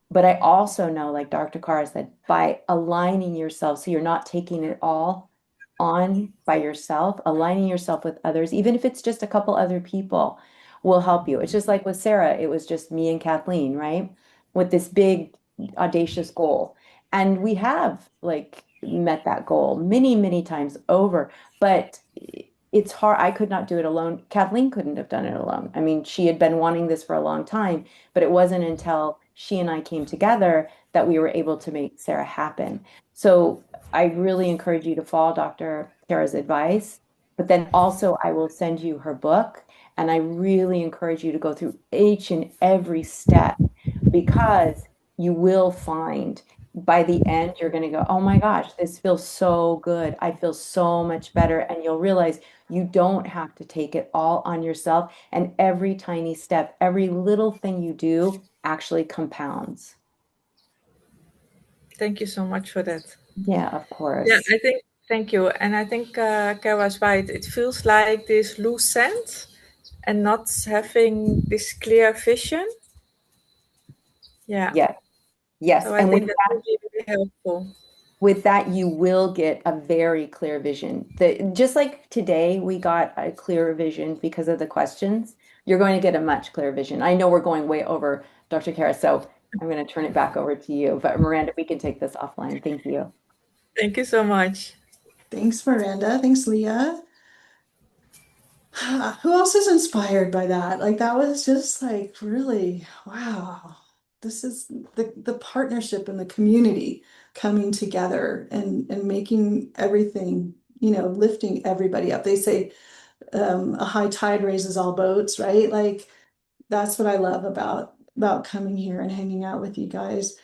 But I also know, like Dr. Carr said, by aligning yourself so you're not taking it all on by yourself, aligning yourself with others, even if it's just a couple other people, will help you. It's just like with Sarah, it was just me and Kathleen, right? With this big, audacious goal. And we have like met that goal many, many times over, but it's hard. I could not do it alone. Kathleen couldn't have done it alone. I mean, she had been wanting this for a long time, but it wasn't until she and I came together that we were able to make Sarah happen. So I really encourage you to follow Dr. Kara's advice, but then also I will send you her book, and I really encourage you to go through each and every step because you will find by the end you're going to go, oh my gosh, this feels so good. I feel so much better. And you'll realize you don't have to take it all on yourself. And every tiny step, every little thing you do actually compounds. Thank you so much for that. Yeah, of Yeah, course. I think, thank you. And I think Kara's right. It feels like this loose end and not having this clear vision. Yeah. Yeah. Yes. So I And think that would be really helpful. with that, you will get a very clear vision. Just like today, we got a clearer vision because of the questions. You're going to get a much clearer vision. I know we're going way over, Dr. Kara, so I'm going to turn it back over to you. But Miranda, we can take this offline. Thank you. Thank you so much. Thanks, Miranda. Thanks, Leah. Who else is inspired by that? Like that was just like really, wow. This is the partnership and the community coming together and making everything, lifting everybody up. They say a high tide raises all boats, right? Like that's what I love about coming here and hanging out with you guys.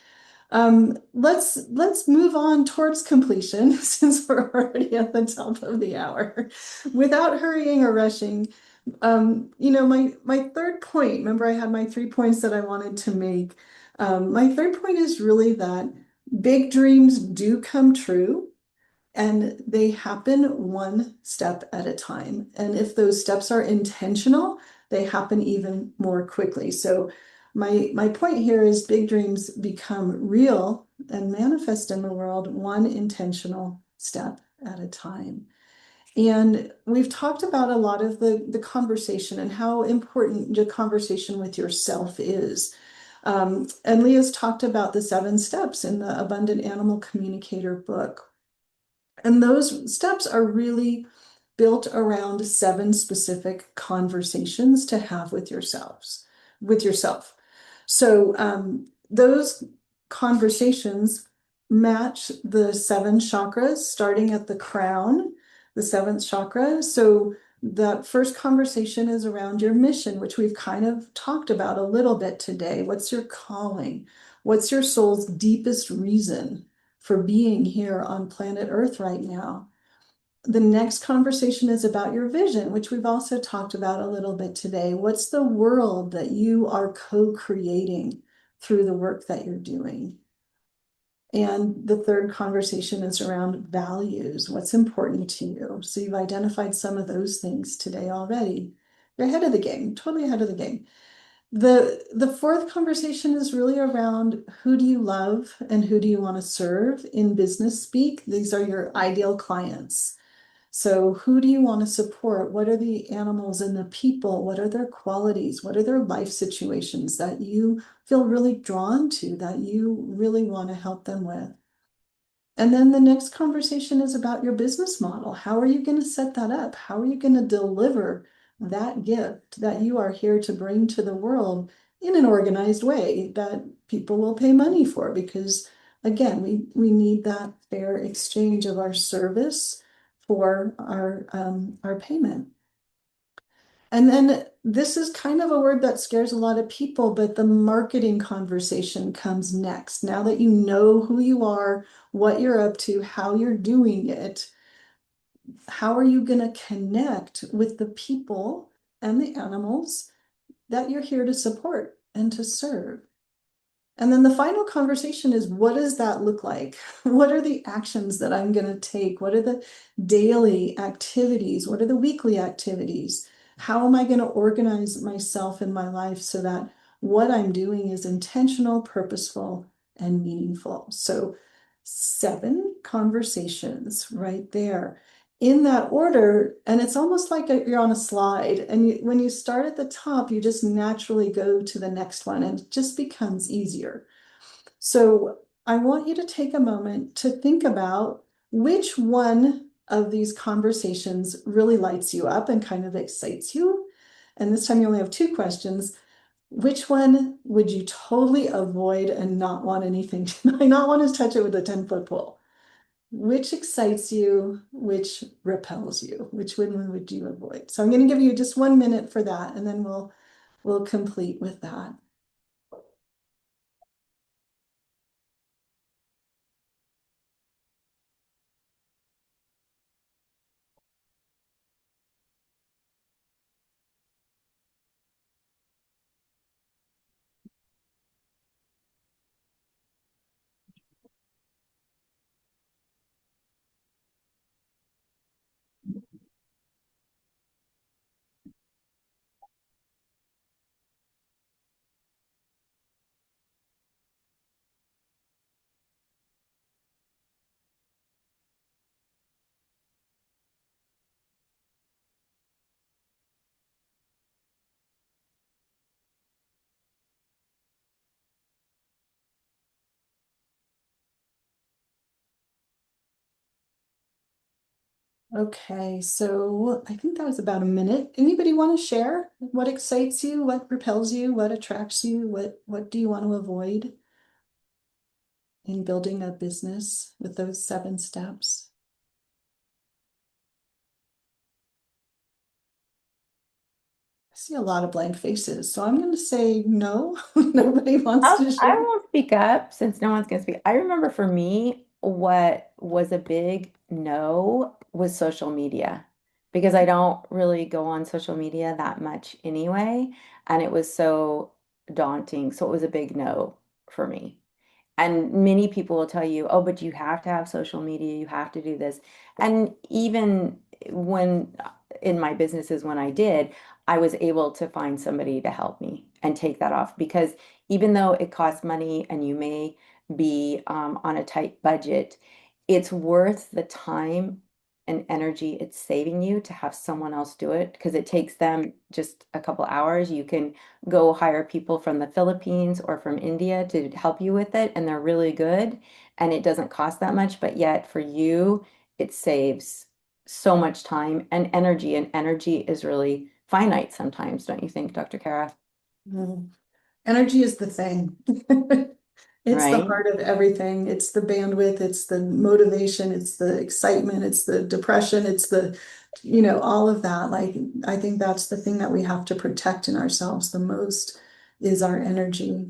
Let's move on towards completion since we're already at the top of the hour. Without hurrying or rushing, my third point, remember I had my 3 points that I wanted to make. My third point is really that big dreams do come true and they happen one step at a time. And if those steps are intentional, they happen even more quickly. So my point here is big dreams become real and manifest in the world one intentional step at a time. And we've talked about a lot of the conversation and how important the conversation with yourself is. And Leah's talked about the 7 steps in the Abundant Animal Communicator book. And those steps are really built around 7 specific conversations to have with yourself. So those conversations match the 7 chakras, starting at the crown, the 7th chakra. So that first conversation is around your mission, which we've kind of talked about a little bit today. What's your calling? What's your soul's deepest reason for being here on planet Earth right now? The next conversation is about your vision, which we've also talked about a little bit today. What's the world that you are co-creating through the work that you're doing? And the third conversation is around values. What's important to you? So you've identified some of those things today already. You're ahead of the game, totally ahead of the game. The fourth conversation is really around who do you love and who do you want to serve in business speak? These are your ideal clients. So who do you want to support? What are the animals and the people? What are their qualities? What are their life situations that you feel really drawn to, that you really want to help them with? And then the next conversation is about your business model. How are you going to set that up? How are you going to deliver that gift that you are here to bring to the world in an organized way that people will pay money for? Because again, we need that fair exchange of our service for our payment. And then this is kind of a word that scares a lot of people, but the marketing conversation comes next. Now that you know who you are, what you're up to, how you're doing it, how are you going to connect with the people and the animals that you're here to support and to serve? And then the final conversation is, what does that look like? What are the actions that I'm going to take? What are the daily activities? What are the weekly activities? How am I going to organize myself in my life so that what I'm doing is intentional, purposeful, and meaningful? So 7 conversations right there in that order. And it's almost like you're on a slide. And when you start at the top, you just naturally go to the next one and it just becomes easier. So I want you to take a moment to think about which one of these conversations really lights you up and kind of excites you. And this time you only have 2 questions. which one would you totally avoid and not want anything to, not want to touch it with a 10-foot pole? Which excites you? Which repels you? Which one would you avoid? So I'm going to give you just 1 minute for that, and then we'll complete with that. Okay, so I think that was about a minute. Anybody want to share what excites you, what repels you, what attracts you, what do you want to avoid in building a business with those 7 steps? I see a lot of blank faces, so I'm going to say no. Nobody wants to I share. won't speak up since no one's going to speak. I remember for me, what was a big no was social media because I don't really go on social media that much anyway. And it was so daunting. So it was a big no for me. And many people will tell you, oh, but you have to have social media, you have to do this. And even when in my businesses, when I did, I was able to find somebody to help me and take that off because even though it costs money and you may be on a tight budget, it's worth the time and energy it's saving you to have someone else do it because it takes them just a couple hours. You can go hire people from the Philippines or from India to help you with it, and they're really good, and it doesn't cost that much, but yet for you, it saves so much time and energy is really finite sometimes, don't you think, Dr. Kara? Mm. Energy is the thing. It's the Right? heart of everything. It's the bandwidth, it's the motivation, it's the excitement, it's the depression, it's the, all of that. Like, I think that's the thing that we have to protect in ourselves the most is our energy.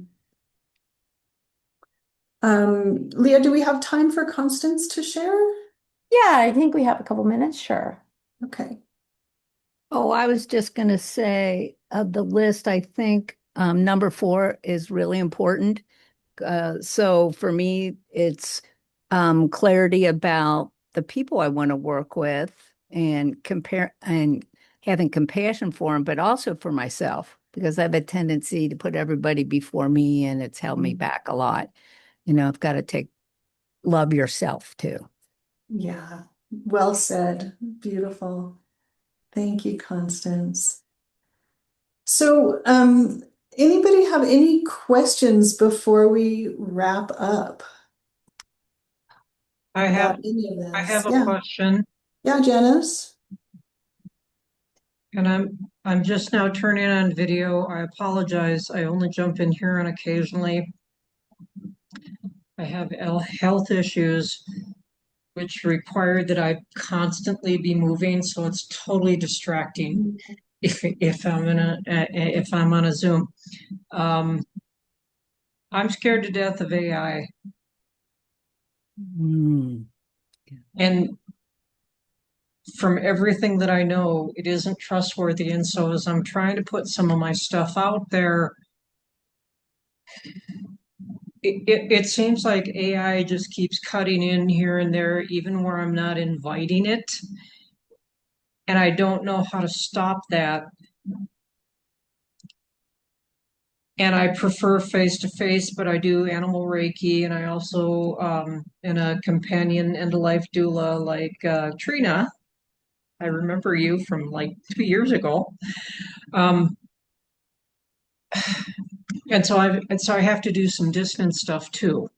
Leah, do we have time for Constance to share? Yeah, I think we have a couple minutes, sure. Okay. Oh, I was just going to say of the list, I think number 4 is really important. So for me, it's clarity about the people I want to work with and compare and having compassion for them, but also for myself because I have a tendency to put everybody before me and it's held me back a lot. I've got to love yourself too. Yeah, well said. Beautiful. Thank you, Constance. So, anybody have any questions before we wrap up I about have any of I this? have a Yeah, question, yeah, Janice. and I'm just now turning on video. I apologize. I only jump in here and occasionally. I have health issues which require that I constantly be moving, so it's totally distracting if I'm on a Zoom. Um, I'm scared to death of AI, Mm. and from everything that I know, it isn't trustworthy. And so as I'm trying to put some of my stuff out there, it seems like AI just keeps cutting in here and there, even where I'm not inviting it. And I don't know how to stop that. And I prefer face to face, but I do animal Reiki, and I also am a companion and a life doula like Trina. I remember you from like 2 years ago. Um, and so I have to do some distance stuff too.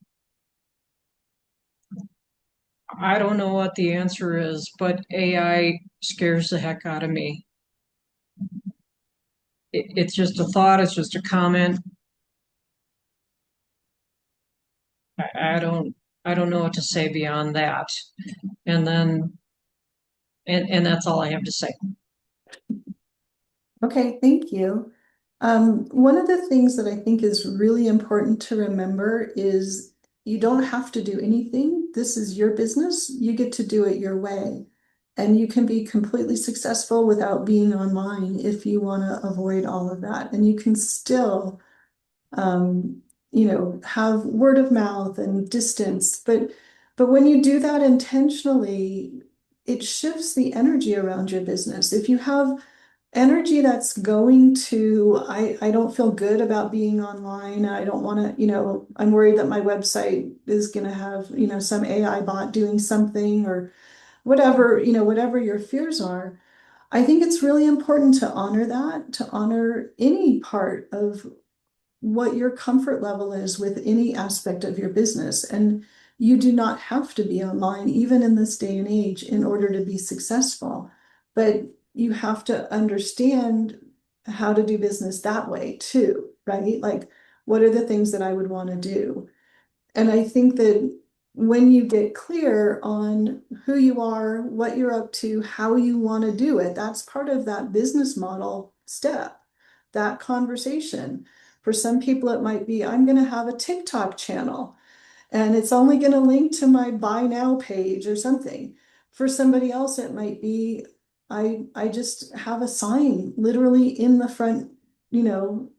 I don't know what the answer is, but AI scares the heck out of me. it's just a thought, it's just a comment. I don't know what to say beyond that. And then, and that's all I have to say. Okay, thank you. One of the things that I think is really important to remember is you don't have to do anything. This is your business. You get to do it your way. And you can be completely successful without being online if you want to avoid all of that. And you can still, um, have word of mouth and distance. But when you do that intentionally, it shifts the energy around your business. If you have energy that's going to, I don't feel good about being online. I don't want to, I'm worried that my website is going to have, some AI bot doing something or whatever, whatever your fears are. I think it's really important to honor that, to honor any part of what your comfort level is with any aspect of your business. And you do not have to be online, even in this day and age, in order to be successful. But you have to understand how to do business that way too, right? Like, what are the things that I would want to do? And I think that when you get clear on who you are, what you're up to, how you want to do it, that's part of that business model step, that conversation. For some people, it might be, I'm going to have a TikTok channel and it's only going to link to my buy now page or something. For somebody else, it might be, I just have a sign literally in the front, you know,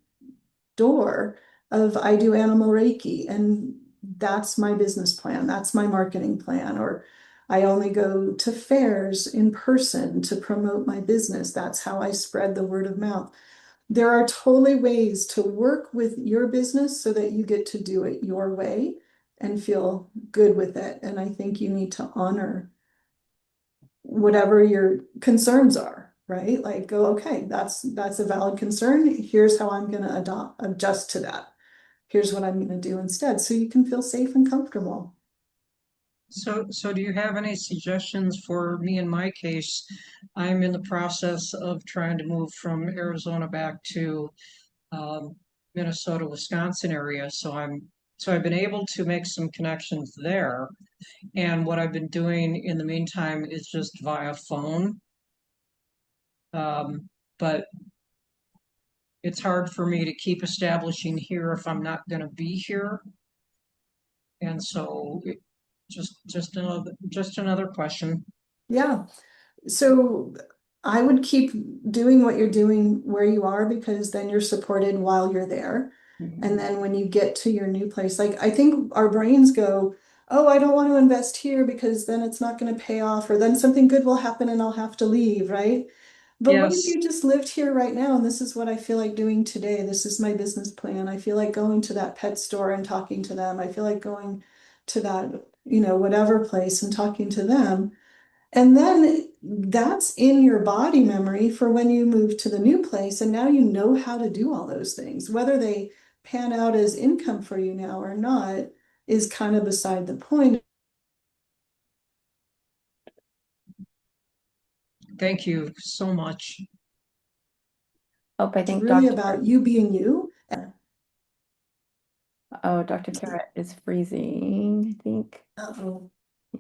door of I do animal Reiki, and that's my business plan. That's my marketing plan. Or I only go to fairs in person to promote my business. That's how I spread the word of mouth. There are totally ways to work with your business so that you get to do it your way and feel good with it. And I think you need to honor whatever your concerns are, right? Like go, okay, that's a valid concern. Here's how I'm going to adjust to that. Here's what I'm going to do instead, so you can feel safe and comfortable. So do you have any suggestions for me in my case? I'm in the process of trying to move from Arizona back to um, Minnesota, Wisconsin area. So I've been able to make some connections there. And what I've been doing in the meantime is just via phone. But it's hard for me to keep establishing here if I'm not going to be here. And so just another question. Yeah. So I would keep doing what you're doing where you are, because then you're supported while you're there. And then when you get to your new place, like I think our brains go, oh, I don't want to invest here because then it's not going to pay off, or then something good will happen and I'll have to leave, right? But what if Yes. you just lived here right now and this is what I feel like doing today? This is my business plan. I feel like going to that pet store and talking to them. I feel like going to that, whatever place and talking to them. And then that's in your body memory for when you move to the new place. And now you know how to do all those things. Whether they pan out as income for you now or not is kind of beside the point. Thank you so much. Oh, I It's think really Dr. about you being you. Oh, Dr. Cara is freezing, I think. Uh-oh.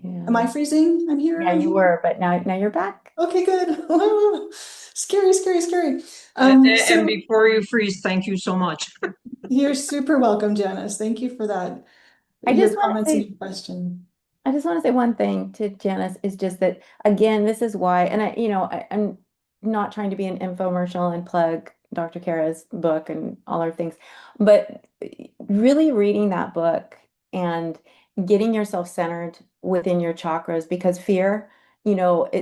Yeah. Am I freezing? I'm here. Yeah, I'm you here. were, but now you're back. Okay, good. Scary, scary, scary. And So before you freeze, thank you so much. you're super welcome, Janice. Thank you for that. I Your just want to comments and say your question. I just want to say one thing to Janice is just that again, this is why, and I'm not trying to be an infomercial and plug Dr. Kara's book and all our things, but really reading that book and getting yourself centered within your chakras, because fear,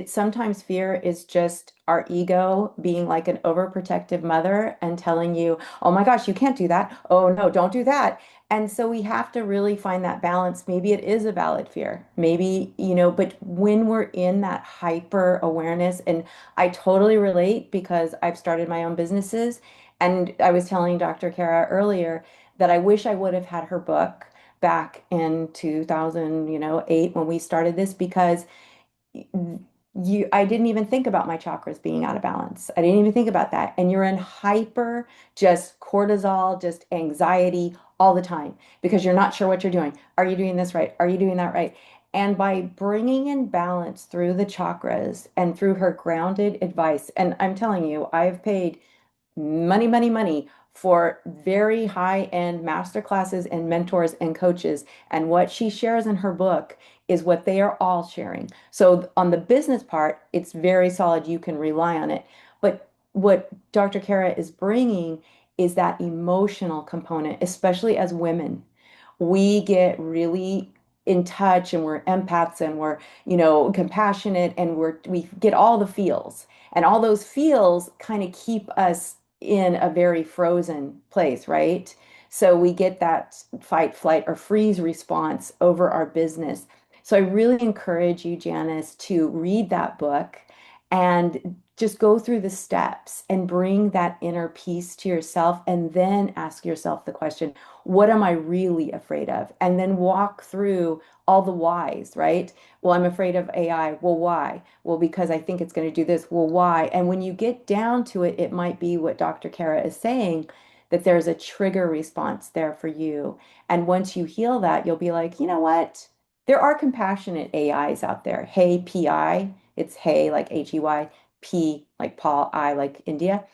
sometimes fear is just our ego being like an overprotective mother and telling you, oh my gosh, you can't do that. Oh no, don't do that. And so we have to really find that balance. Maybe it is a valid fear. Maybe, but when we're in that hyper awareness, and I totally relate because I've started my own businesses. And I was telling Dr. Kara earlier that I wish I would have had her book back in 2008 when we started this, because I didn't even think about my chakras being out of balance. I didn't even think about that. And you're in hyper, just cortisol, just anxiety all the time because you're not sure what you're doing. Are you doing this right? Are you doing that right? And by bringing in balance through the chakras and through her grounded advice, and I'm telling you, I've paid money, money, money for very high-end master classes and mentors and coaches. And what she shares in her book is what they are all sharing. So on the business part, it's very solid. You can rely on it. But what Dr. Kara is bringing is that emotional component, especially as women. We get really in touch and we're empaths and we're, compassionate and we get all the feels. And all those feels kind of keep us in a very frozen place, right? So we get that fight, flight, or freeze response over our business. So I really encourage you, Janice, to read that book and just go through the steps and bring that inner peace to yourself and then ask yourself the question, what am I really afraid of? And then walk through all the whys, right? Well, I'm afraid of AI. Well, why? Well, because I think it's going to do this. Well, why? And when you get down to it, it might be what Dr. Kara is saying, that there's a trigger response there for you. And once you heal that, you'll be like, you know what? There are compassionate AIs out there. Hey, PI, it's hey, like HEY, P, like Paul, I, like India.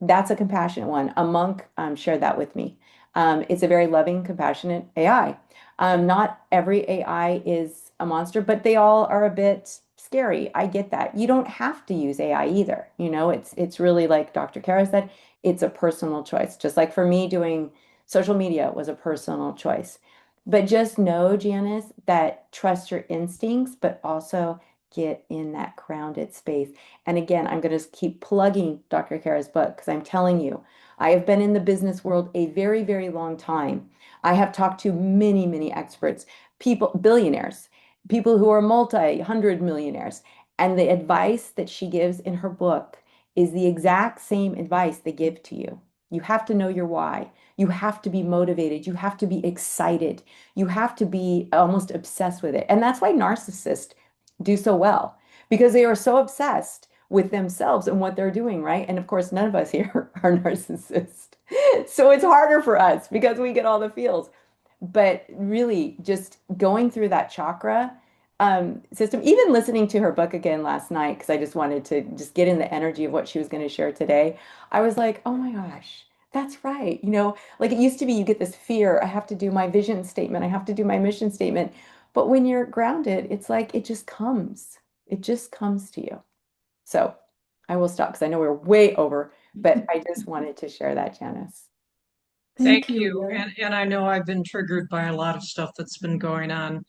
That's a compassionate one. A monk shared that with me. It's a very loving, compassionate AI. Not every AI is a monster, but they all are a bit scary. I get that. You don't have to use AI either. It's really like Dr. Kara said, it's a personal choice. Just like for me, doing social media was a personal choice. But just know, Janice, that trust your instincts, but also get in that grounded space. And again, I'm going to keep plugging Dr. Kara's book because I'm telling you, I have been in the business world a very, very long time. I have talked to many, many experts, people, billionaires, people who are multi-hundred millionaires. And the advice that she gives in her book is the exact same advice they give to you. You have to know your why. You have to be motivated. You have to be excited. You have to be almost obsessed with it. And that's why narcissists do so well because they are so obsessed with themselves and what they're doing, right? And of course, none of us here are narcissists. So it's harder for us because we get all the feels. But really, just going through that chakra system, even listening to her book again last night, because I just wanted to just get in the energy of what she was going to share today, I was like, oh my gosh, that's right. Like it used to be, you get this fear, I have to do my vision statement, I have to do my mission statement. But when you're grounded, it's like it just comes. It just comes to you. So I will stop because I know we're way over, but I just wanted to share that, Janice. Thank Thank you, you. Leah. And I know I've been triggered by a lot of stuff that's been going on.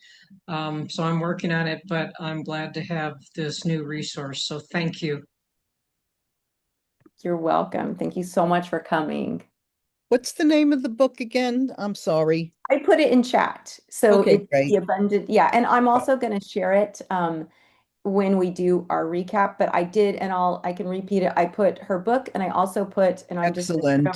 So I'm working on it, but I'm glad to have this new resource. So thank you. You're welcome. Thank you so much for coming. What's the name of the book again? I'm sorry. I put it in chat. So Okay, it's the great. abundant. Yeah. And I'm also going to share it when we do our recap, but I did, and I can repeat it. I put her book and I also put, and I'm just Excellent.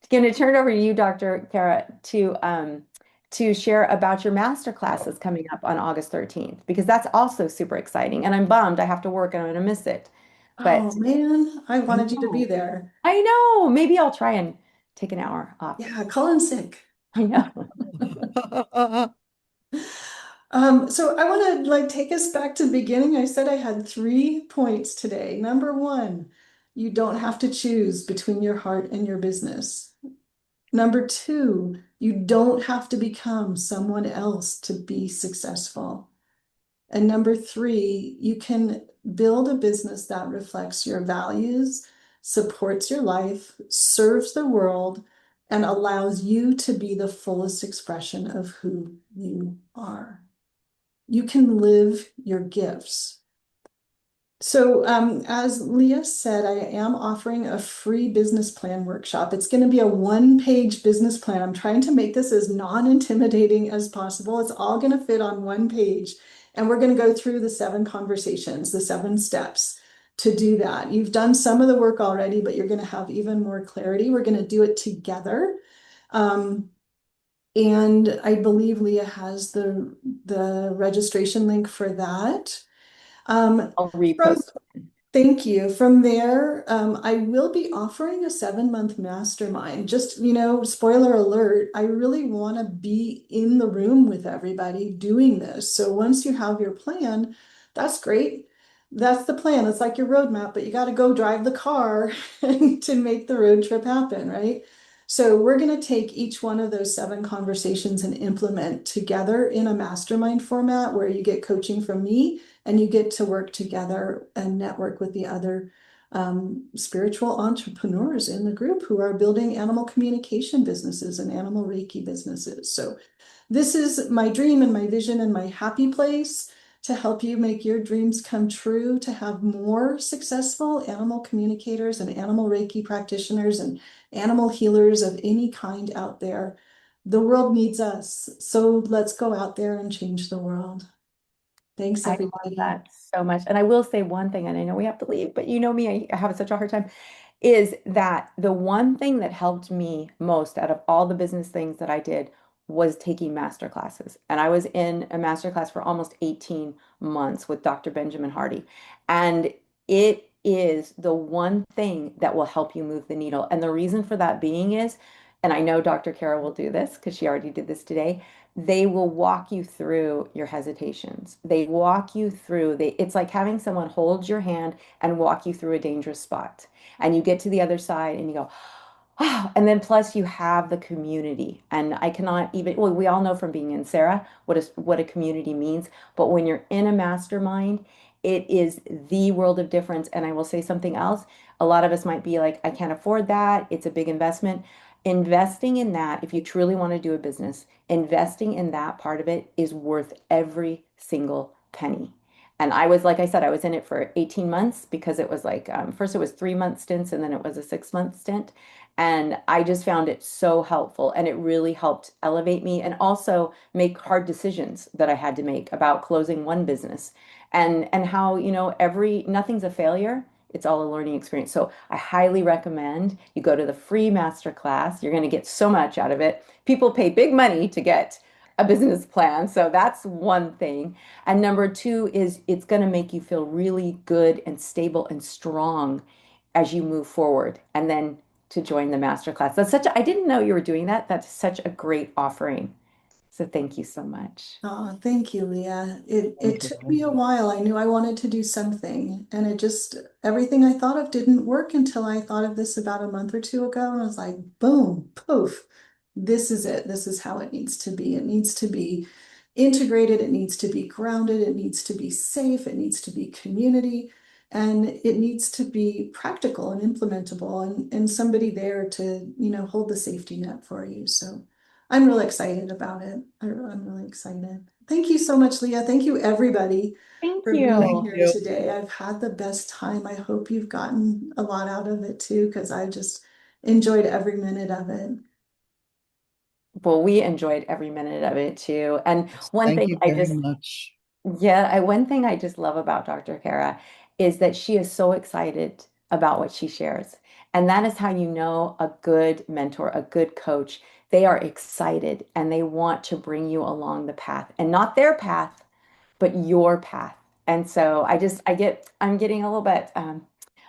going to turn it over to you, Dr. Kara, to share about your master classes coming up on August 13th, because that's also super exciting. And I'm bummed I have to work and I'm going to miss it. Oh But man, I I wanted you to be know. there. I know. Maybe I'll try and take an hour off. Yeah, call in sick. I know. So I want to like take us back to the beginning. I said I had 3 points today. Number one, you don't have to choose between your heart and your business. Number two, you don't have to become someone else to be successful. And number three, you can build a business that reflects your values, supports your life, serves the world, and allows you to be the fullest expression of who you are. You can live your gifts. So, as Leah said, I am offering a free business plan workshop. It's going to be a one-page business plan. I'm trying to make this as non-intimidating as possible. It's all going to fit on one page. And we're going to go through the 7 conversations, the 7 steps to do that. You've done some of the work already, but you're going to have even more clarity. We're going to do it together. And I believe Leah has the registration link for that. I'll From repost. Thank you. From there, I will be offering a 7-month mastermind. Just, spoiler alert, I really want to be in the room with everybody doing this. So once you have your plan, that's great. That's the plan. It's like your roadmap, but you got to go drive the car to make the road trip happen, right? So we're going to take each one of those 7 conversations and implement together in a mastermind format where you get coaching from me and you get to work together and network with the other spiritual entrepreneurs in the group who are building animal communication businesses and animal Reiki businesses. So this is my dream and my vision and my happy place to help you make your dreams come true, to have more successful animal communicators and animal Reiki practitioners and animal healers of any kind out there. The world needs us. So let's go out there and change the world. Thanks, I love everybody. that so much. And I will say one thing, and I know we have to leave, but you know me, I have such a hard time, is that the one thing that helped me most out of all the business things that I did was taking master classes. And I was in a master class for almost 18 months with Dr. Benjamin Hardy. And it is the one thing that will help you move the needle. And the reason for that being is, and I know Dr. Kara will do this because she already did this today, they will walk you through your hesitations. They walk you through, it's like having someone hold your hand and walk you through a dangerous spot. And you get to the other side and you go, oh, and then plus you have the community. And I cannot even, well, we all know from being in Sarah what a community means. But when you're in a mastermind, it is the world of difference. And I will say something else. A lot of us might be like, I can't afford that. It's a big investment. Investing in that, if you truly want to do a business, investing in that part of it is worth every single penny. And I was, like I said, I was in it for 18 months because it was like, first it was 3-month stints and then it was a 6-month stint. And I just found it so helpful and it really helped elevate me and also make hard decisions that I had to make about closing one business and how, nothing's a failure. It's all a learning experience. So I highly recommend you go to the free master class. You're going to get so much out of it. People pay big money to get a business plan. So that's one thing. And number two is it's going to make you feel really good and stable and strong as you move forward. And then to join the master class. I didn't know you were doing that. That's such a great offering. So thank you so much. Oh, thank you, Leah. It Thank took you. me a while. I knew I wanted to do something, and everything I thought of didn't work until I thought of this about a month or two ago, and I was like, boom, poof, this is it. This is how it needs to be. It needs to be integrated. It needs to be grounded. It needs to be safe. It needs to be community, and it needs to be practical and implementable, and somebody there to, hold the safety net for you. So. I'm really excited about it. I'm really excited. Thank you so much, Leah. Thank you, everybody, Thank for being Thank you. here you. today. I've had the best time. I hope you've gotten a lot out of it too, because I just enjoyed every minute of it. Well, we enjoyed every minute of it too. And one Thank thing you I very just much. Yeah, one thing I just love about Dr. Kara is that she is so excited about what she shares. And that is how you know a good mentor, a good coach. They are excited and they want to bring you along the path and not their path, but your path. And so I'm getting a little bit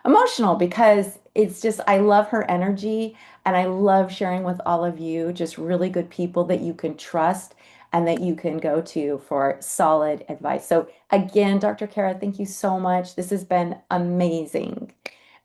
emotional because I love her energy and I love sharing with all of you just really good people that you can trust and that you can go to for solid advice. So again, Dr. Kara, thank you so much. This has been amazing.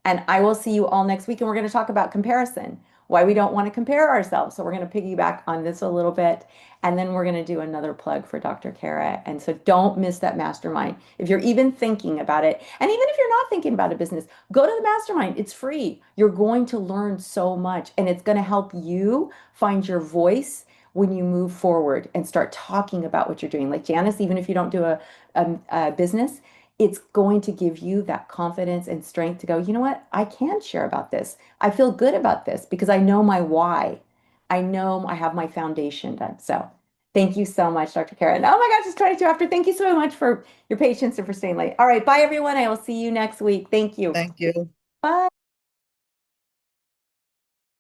And I will see you all next week and we're going to talk about comparison, why we don't want to compare ourselves. So we're going to piggyback on this a little bit. And then we're going to do another plug for Dr. Kara. And so don't miss that mastermind. If you're even thinking about it, and even if you're not thinking about a business, go to the mastermind. It's free. You're going to learn so much, and it's going to help you find your voice when you move forward and start talking about what you're doing. Like Janice, even if you don't do a business, it's going to give you that confidence and strength to go, you know what? I can share about this. I feel good about this because I know my why. I know I have my foundation done. So thank you so much, Dr. Karen. Oh my gosh, it's 22 after. Thank you so much for your patience and for staying late. All right. Bye, everyone. I will see you next week. Thank you. Thank you. Bye.